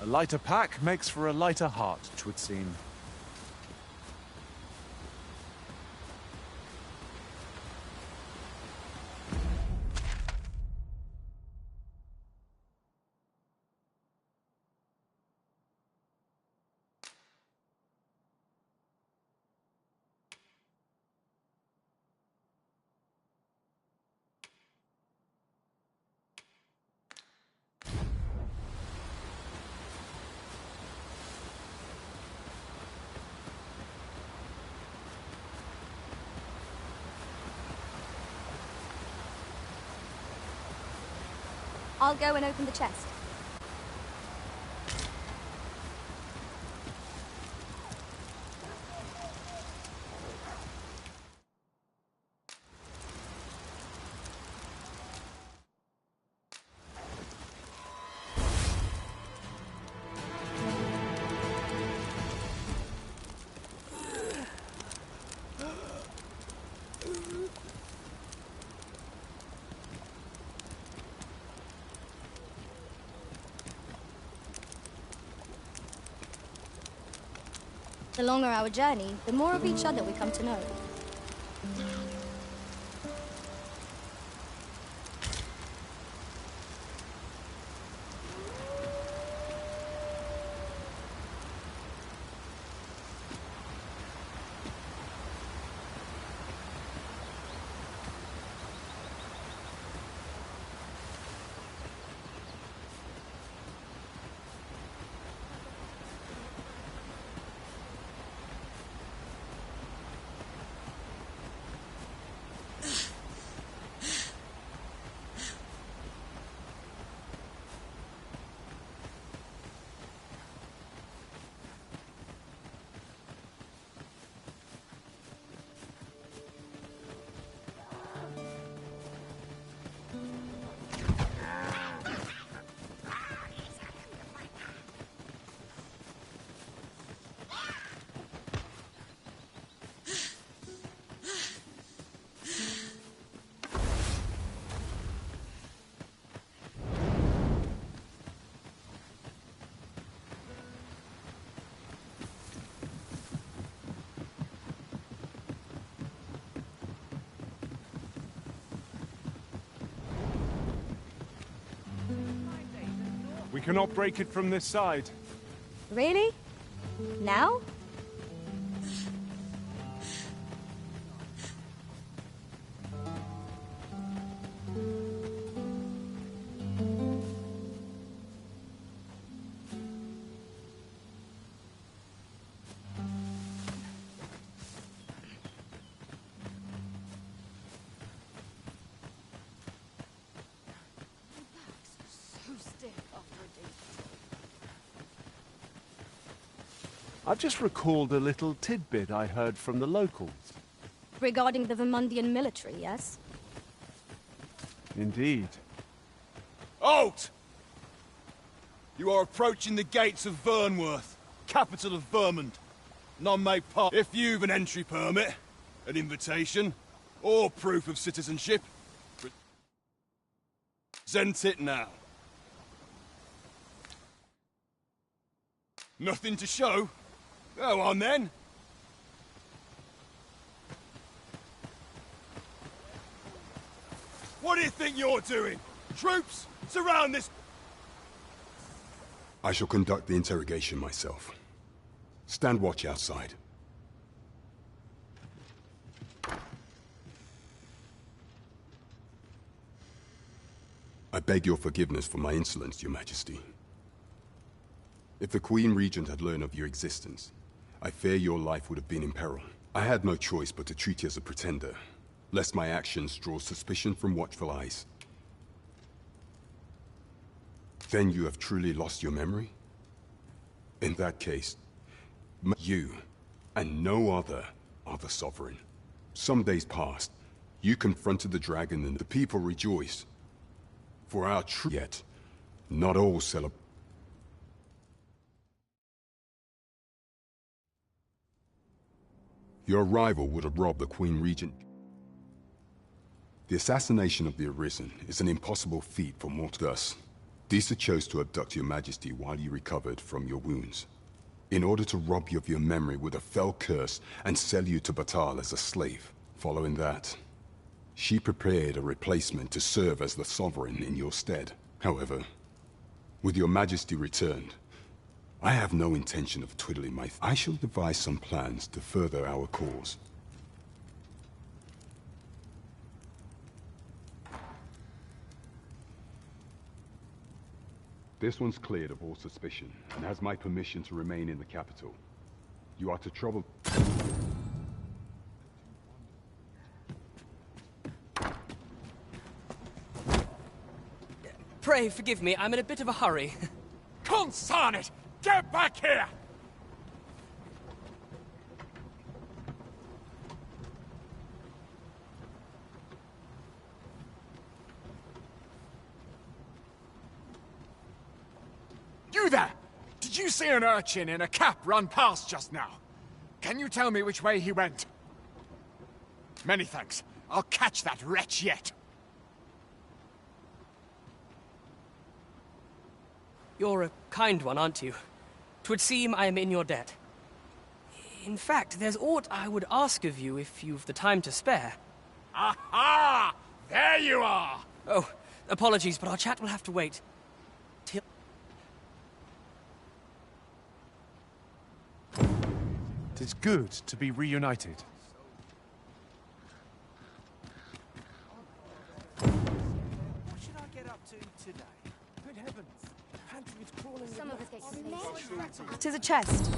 A lighter pack makes for a lighter heart, 'twould seem. I'll go and open the chest. The longer our journey, the more of each other we come to know. We cannot break it from this side. Really? Now? I've just recalled a little tidbit I heard from the locals. Regarding the Vermundian military, yes? Indeed. Halt! You are approaching the gates of Vernworth, capital of Vermund. None may pass. If you've an entry permit, an invitation, or proof of citizenship, present it now. Nothing to show? Go on then. What do you think you're doing? Troops, surround this... I shall conduct the interrogation myself. Stand watch outside. I beg your forgiveness for my insolence, Your Majesty. If the Queen Regent had learned of your existence, I fear your life would have been in peril. I had no choice but to treat you as a pretender, lest my actions draw suspicion from watchful eyes. Then you have truly lost your memory? In that case, you and no other are the Sovereign. Some days past, you confronted the dragon and the people rejoiced. For our true yet, not all celebrate. Your arrival would have robbed the Queen Regent. The assassination of the Arisen is an impossible feat for mortal. Thus, Disa chose to abduct your Majesty while you recovered from your wounds, in order to rob you of your memory with a fell curse and sell you to Batal as a slave. Following that, she prepared a replacement to serve as the Sovereign in your stead. However, with your Majesty returned, I have no intention of twiddling my I shall devise some plans to further our cause. This one's cleared of all suspicion, and has my permission to remain in the capital. You are to trouble... Pray forgive me, I'm in a bit of a hurry. Consign it! Get back here! You there! Did you see an urchin in a cap run past just now? Can you tell me which way he went? Many thanks. I'll catch that wretch yet. You're a kind one, aren't you? 'Twould seem I am in your debt. In fact, there's aught I would ask of you if you've the time to spare. Aha! There you are! Oh, apologies, but our chat will have to wait. Till... Tis good to be reunited. What should I get up to today? Good heavens. Some of us get complacent. 'Tis a chest.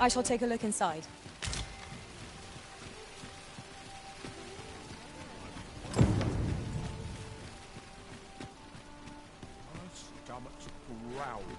I shall take a look inside. My stomach's growling.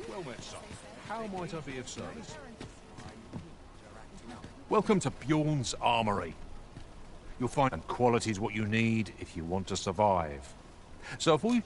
Well met, son. How might I be of service? Welcome to Bjorn's Armory. You'll find qualities what you need if you want to survive. So if we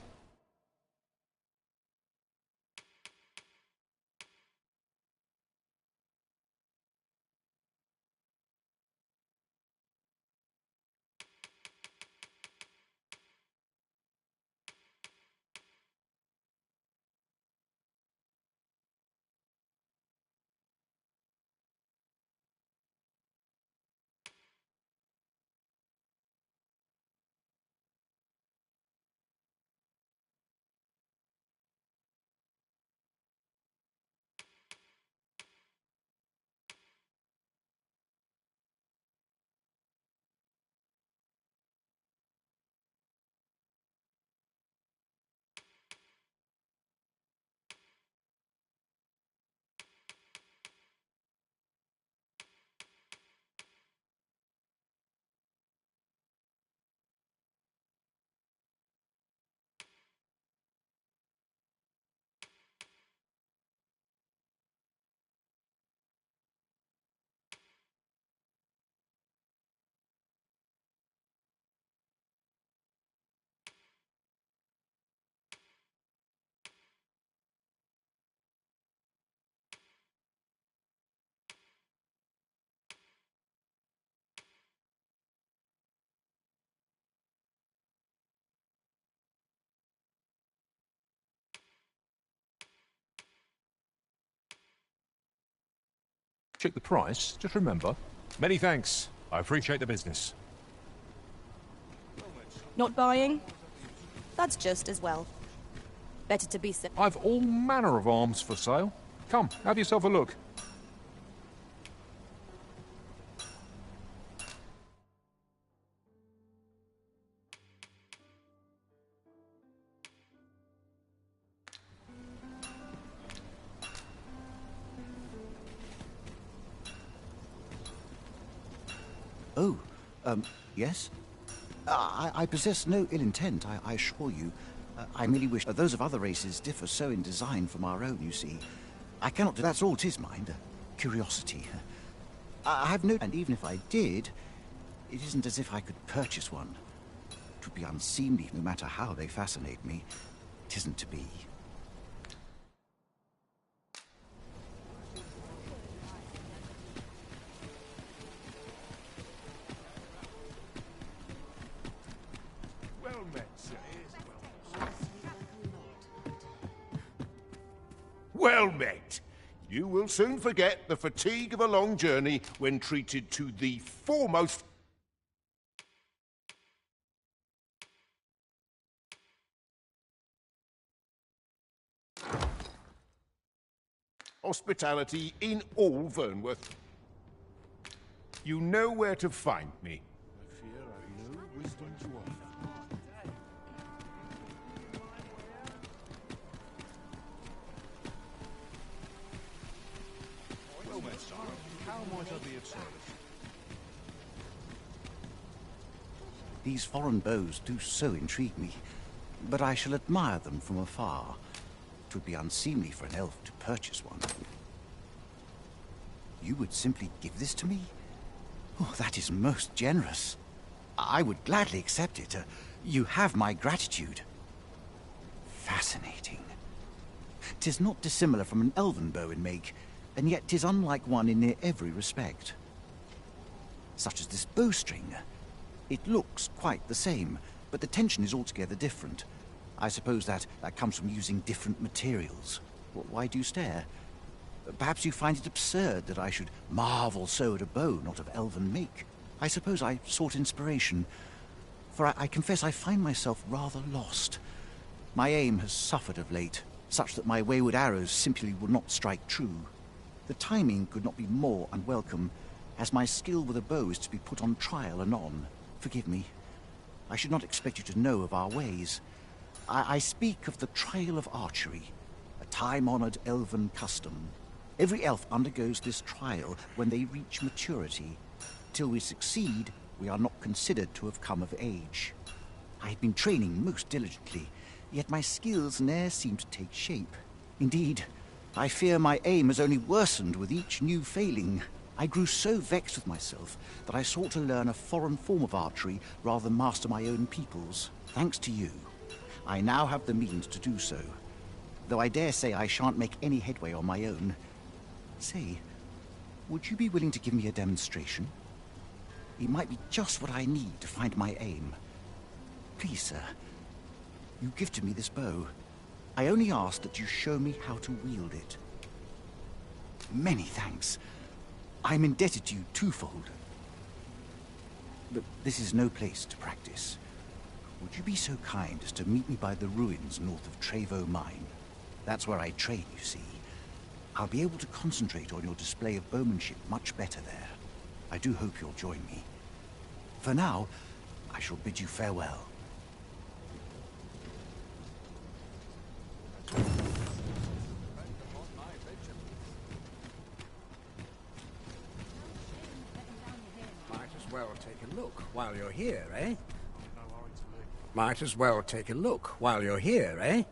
check the price, just remember. Many thanks. I appreciate the business. Not buying? That's just as well. Better to be safe. I've all manner of arms for sale. Come, have yourself a look. Oh, yes? I possess no ill intent, I assure you. I merely wish those of other races differ so in design from our own, you see. I cannot do that's all 'tis, mind. Curiosity. I have no... And even if I did, it isn't as if I could purchase one. It would be unseemly, no matter how they fascinate me. It isn't to be. Well met. You will soon forget the fatigue of a long journey when treated to the foremost... hospitality in all Vernworth. You know where to find me. I fear I've no wisdom to offer. How might I be of service? These foreign bows do so intrigue me, but I shall admire them from afar. It would be unseemly for an elf to purchase one. You would simply give this to me? Oh, that is most generous. I would gladly accept it. You have my gratitude. Fascinating. 'Tis not dissimilar from an elven bow in make, and yet 'tis unlike one in near every respect. Such as this bowstring. It looks quite the same, but the tension is altogether different. I suppose that comes from using different materials. Why do you stare? Perhaps you find it absurd that I should marvel so at a bow not of elven make. I suppose I sought inspiration, for I confess I find myself rather lost. My aim has suffered of late, such that my wayward arrows simply will not strike true. The timing could not be more unwelcome, as my skill with a bow is to be put on trial anon. Forgive me. I should not expect you to know of our ways. I speak of the trial of archery, a time-honored elven custom. Every elf undergoes this trial when they reach maturity. Till we succeed, we are not considered to have come of age. I have been training most diligently, yet my skills ne'er seem to take shape. Indeed, I fear my aim has only worsened with each new failing. I grew so vexed with myself that I sought to learn a foreign form of archery rather than master my own people's. Thanks to you, I now have the means to do so, though I dare say I shan't make any headway on my own. Say, would you be willing to give me a demonstration? It might be just what I need to find my aim. Please, sir, you gifted me this bow. I only ask that you show me how to wield it. Many thanks. I'm indebted to you twofold. But this is no place to practice. Would you be so kind as to meet me by the ruins north of Trevo Mine? That's where I train, you see. I'll be able to concentrate on your display of bowmanship much better there. I do hope you'll join me. For now, I shall bid you farewell. Might as well take a look while you're here, eh? Might as well take a look while you're here, eh?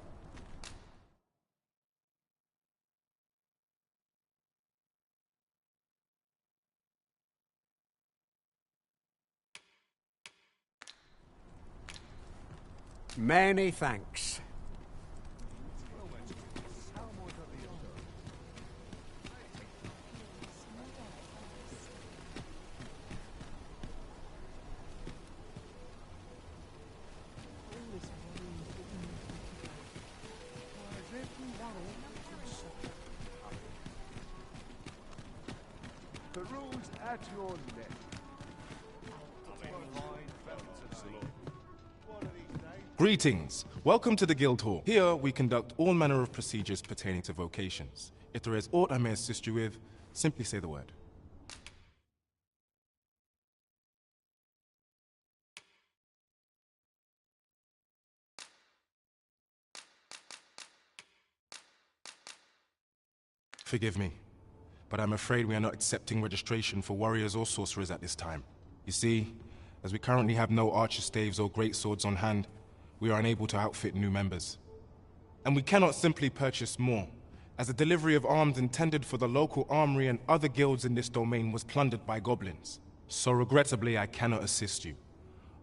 Many thanks. at your left. Greetings. Welcome to the Guild Hall. Here, we conduct all manner of procedures pertaining to vocations. If there is aught I may assist you with, simply say the word. Forgive me, but I'm afraid we are not accepting registration for warriors or sorcerers at this time. You see, as we currently have no archer staves or greatswords on hand, we are unable to outfit new members. And we cannot simply purchase more, as the delivery of arms intended for the local armory and other guilds in this domain was plundered by goblins. So regrettably, I cannot assist you.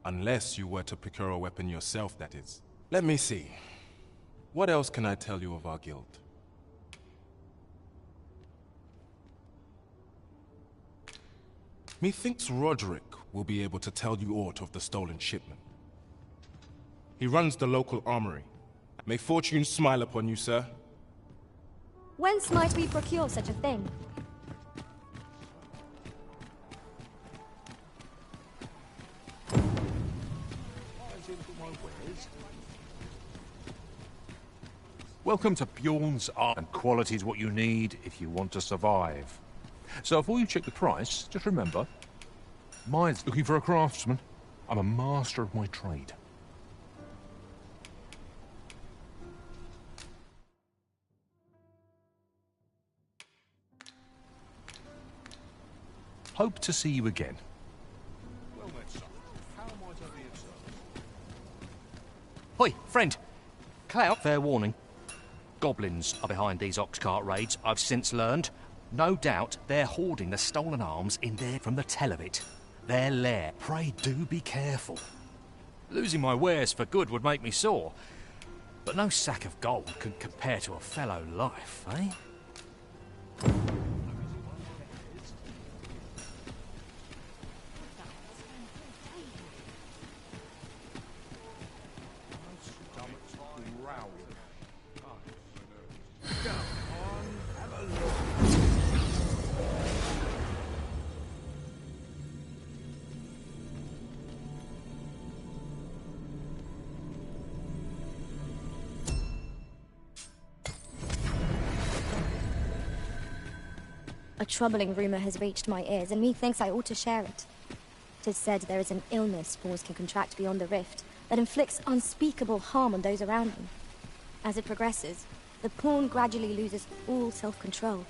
Unless you were to procure a weapon yourself, that is. Let me see. What else can I tell you of our guild? Methinks Roderick will be able to tell you aught of the stolen shipment. He runs the local armory. May fortune smile upon you, sir. Whence might we procure such a thing? Welcome to Bjorn's Art, and quality is what you need if you want to survive. So before you check the price, just remember, mine's looking for a craftsman. I'm a master of my trade. Hope to see you again. Well met, son. How might I be of service? Hoi, friend. Clout, fair warning. Goblins are behind these ox cart raids, I've since learned. No doubt they're hoarding the stolen arms in there from the tell of it. Their lair. Pray do be careful. Losing my wares for good would make me sore. But no sack of gold can compare to a fellow life, eh? A troubling rumor has reached my ears, and methinks I ought to share it. 'Tis said there is an illness spores can contract beyond the rift that inflicts unspeakable harm on those around them. As it progresses, the pawn gradually loses all self-control,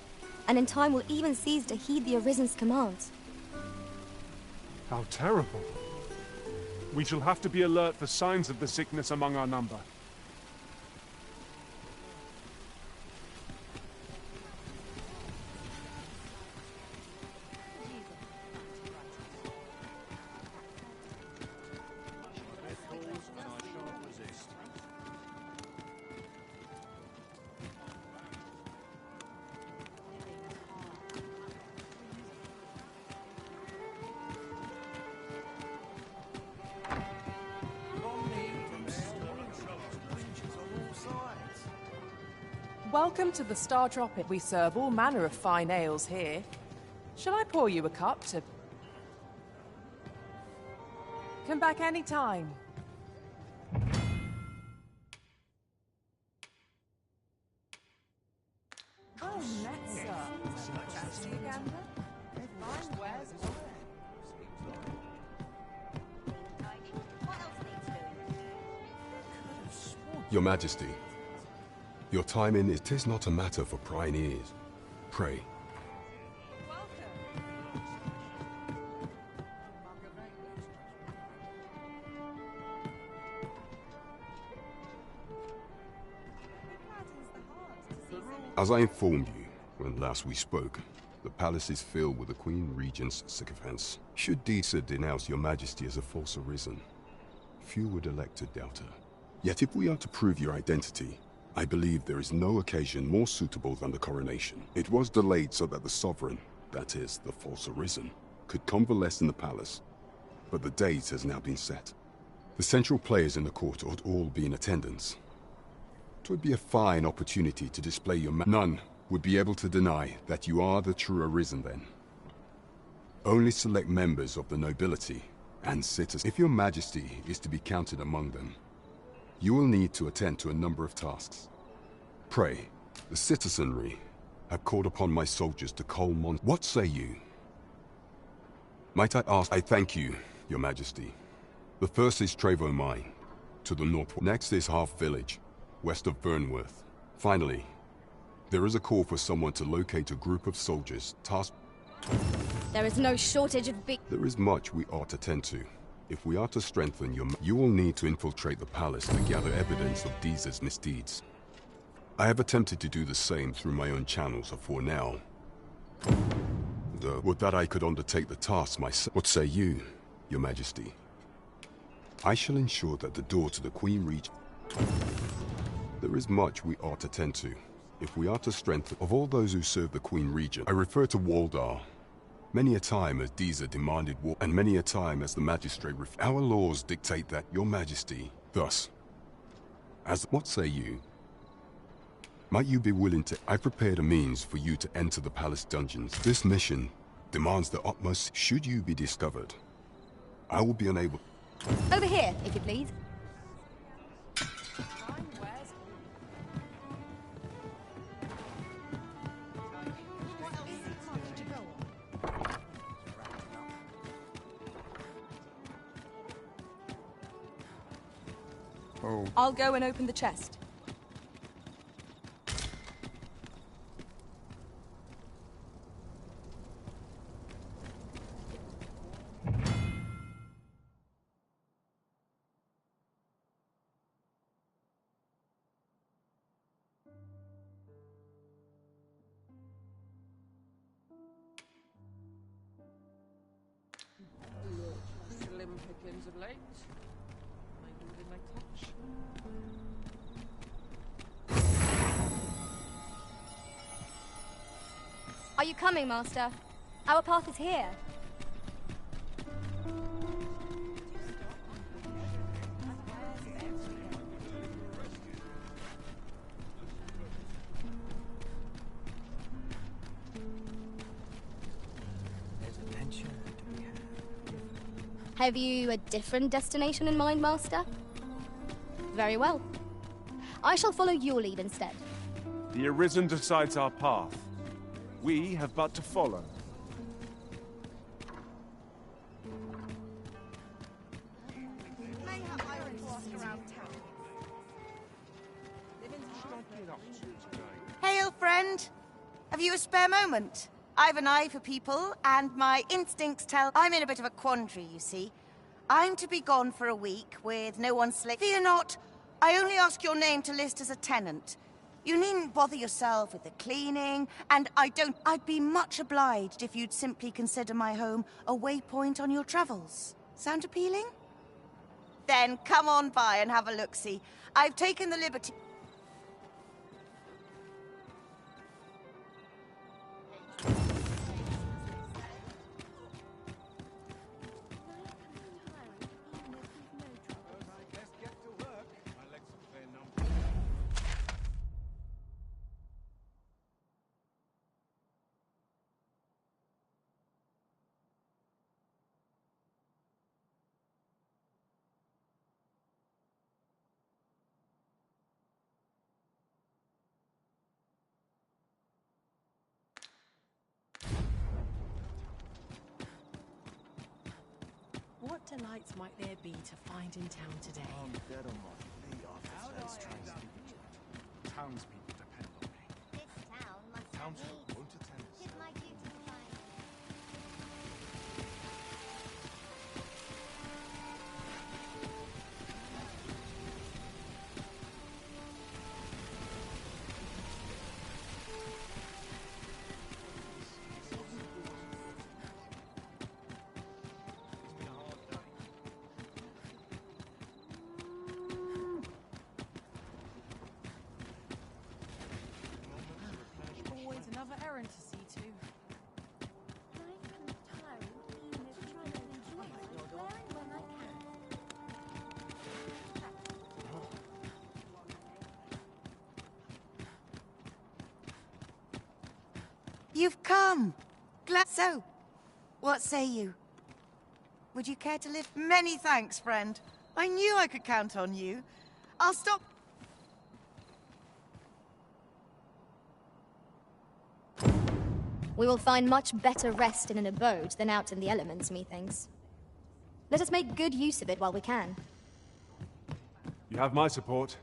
and in time will even cease to heed the Arisen's commands. How terrible. We shall have to be alert for signs of the sickness among our number. Welcome to the Star Tropic. We serve all manner of fine ales here. Shall I pour you a cup to... Come back any time. Oh, Netza. Fancy a gander? Fine wares. Your Majesty, your time in it is not a matter for prying ears. Pray. As I informed you when last we spoke, the palace is filled with the Queen Regent's sycophants. Should Disa denounce your Majesty as a false arisen, few would elect to doubt her. Yet if we are to prove your identity, I believe there is no occasion more suitable than the coronation. It was delayed so that the sovereign, that is, the false arisen, could convalesce in the palace, but the date has now been set. The central players in the court ought all be in attendance. It would be a fine opportunity to display your None would be able to deny that you are the true arisen then. Only select members of the nobility and citizens. If your majesty is to be counted among them, you will need to attend to a number of tasks. Pray, the citizenry have called upon my soldiers to cull What say you? Might I ask? I thank you, your majesty. The first is Trevo Mine, to the north. Next is Half Village, west of Vernworth. Finally, there is a call for someone to locate a group of soldiers tasked. There is no shortage of There is much we ought to tend to. If we are to strengthen you will need to infiltrate the palace to gather evidence of Deez's misdeeds. I have attempted to do the same through my own channels for now. Would that I could undertake the task myself. What say you, your majesty? I shall ensure that the door to the Queen Regent... There is much we ought to tend to. If we are to strengthen... Of all those who serve the Queen Regent, I refer to Waldar. Many a time as Deezer demanded war, and many a time as the magistrate Our laws dictate that, your majesty. Thus, as... What say you? Might you be willing to... I prepared a means for you to enter the palace dungeons. This mission demands the utmost... Should you be discovered, I will be unable... Over here, if you please. Oh. I'll go and open the chest. Slim pickings of late. Maybe within my touch. Are you coming, Master? Our path is here. Have you a different destination in mind, Master? Very well. I shall follow your lead instead. The Arisen decides our path. We have but to follow. Hail, friend. Have you a spare moment? I've an eye for people, and my instincts tell I'm in a bit of a quandary, you see. I'm to be gone for a week with no one Fear not. I only ask your name to list as a tenant. You needn't bother yourself with the cleaning, and I'd be much obliged if you'd simply consider my home a waypoint on your travels. Sound appealing? Then come on by and have a look-see. I've taken the liberty... What delights might there be to find in town today? Townspeople depend on me. This town must Townsfolk won't attend us. It is my duty to find. Always another errand to see to. You've come. Glad so. What say you? Would you care to live? Many thanks, friend. I knew I could count on you. I'll stop. We will find much better rest in an abode than out in the elements, methinks. Let us make good use of it while we can. You have my support.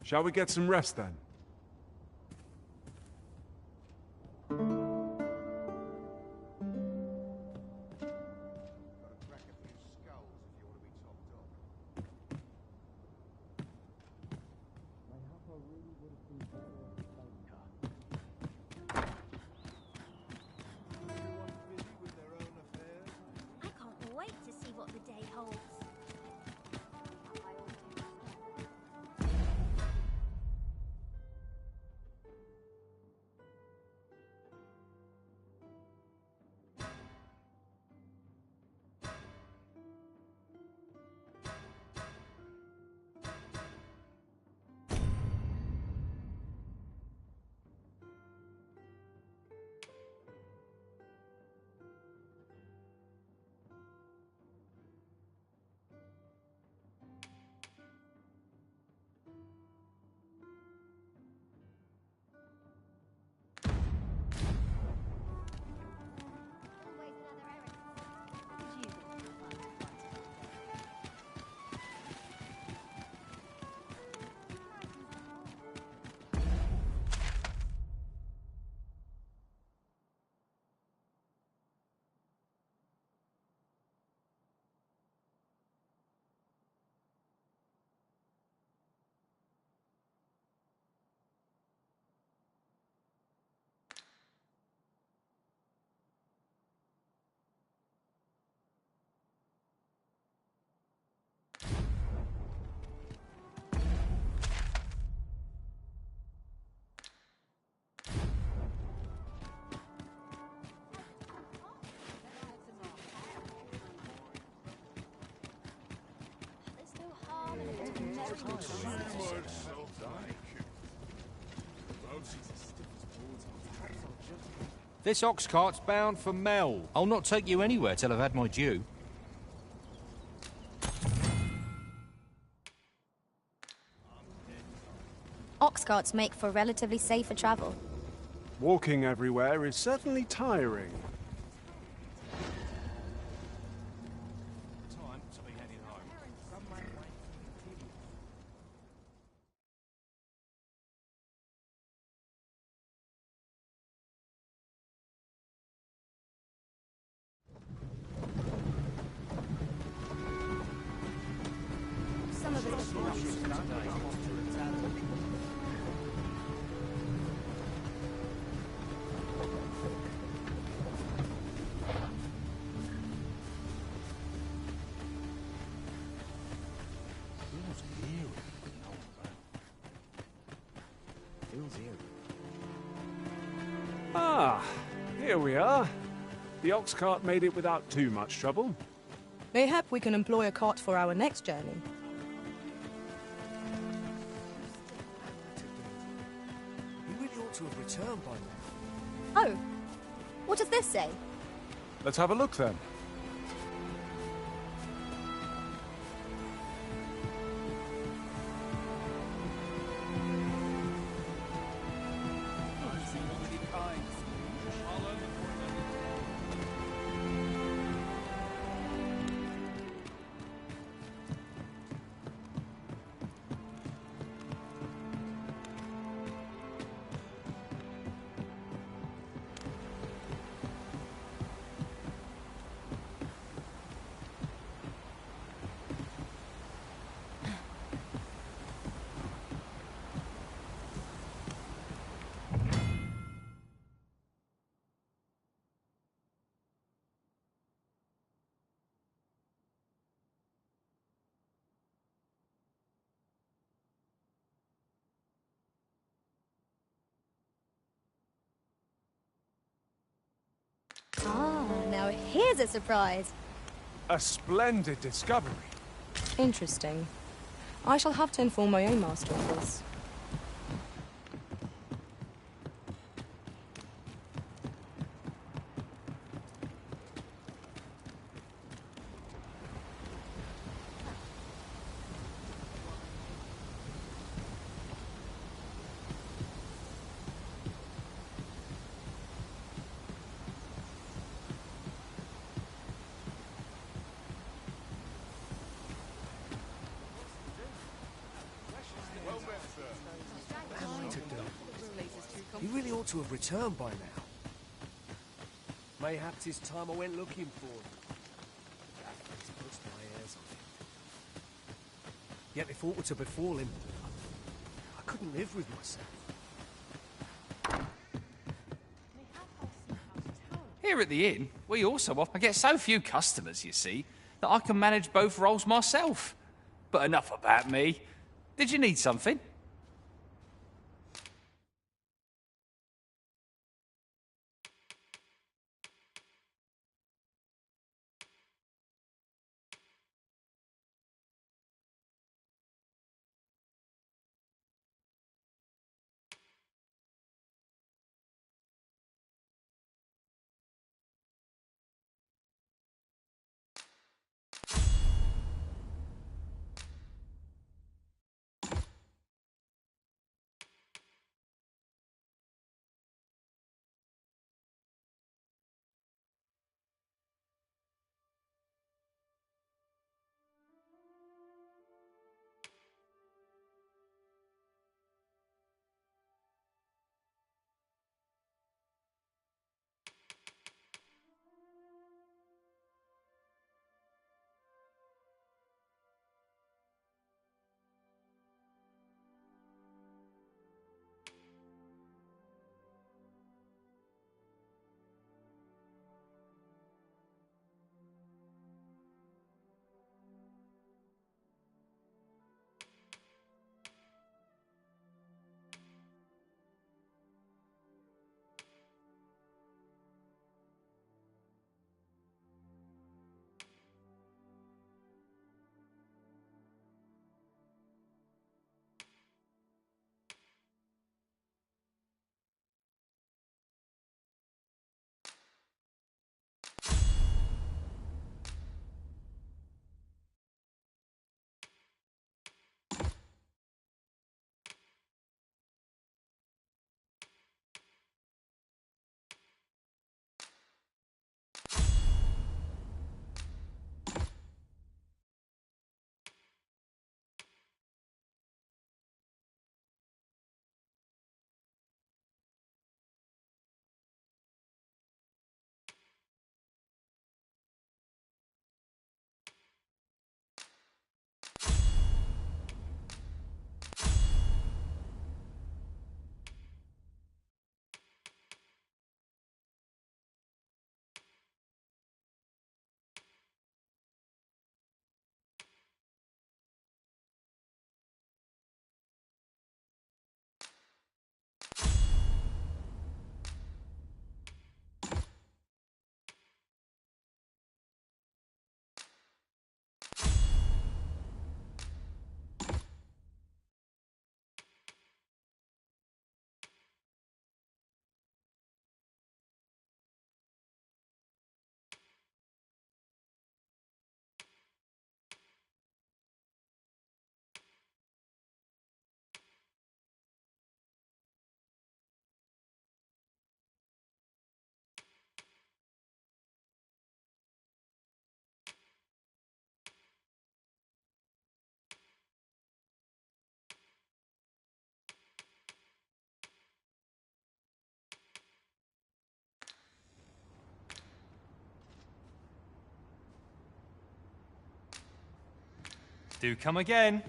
Shall we get some rest then? I can't wait to see what the day holds. This ox cart's bound for Mel. I'll not take you anywhere till I've had my due. Ox carts make for relatively safer travel. Walking everywhere is certainly tiring. Time to be heading home. Some of it's Ah, here we are. The ox cart made it without too much trouble. Mayhap we can employ a cart for our next journey. You really ought to have returned by now. Oh, what does this say? Let's have a look then. Here's a surprise. A splendid discovery. Interesting. I shall have to inform my own master of this. He really ought to have returned by now. Mayhap 'tis time I went looking for him. That place puts my hairs on it. Yet if aught were to befall him, I couldn't live with myself. Here at the inn, we also often get so few customers, you see, that I can manage both roles myself. But enough about me. Did you need something? Do come again.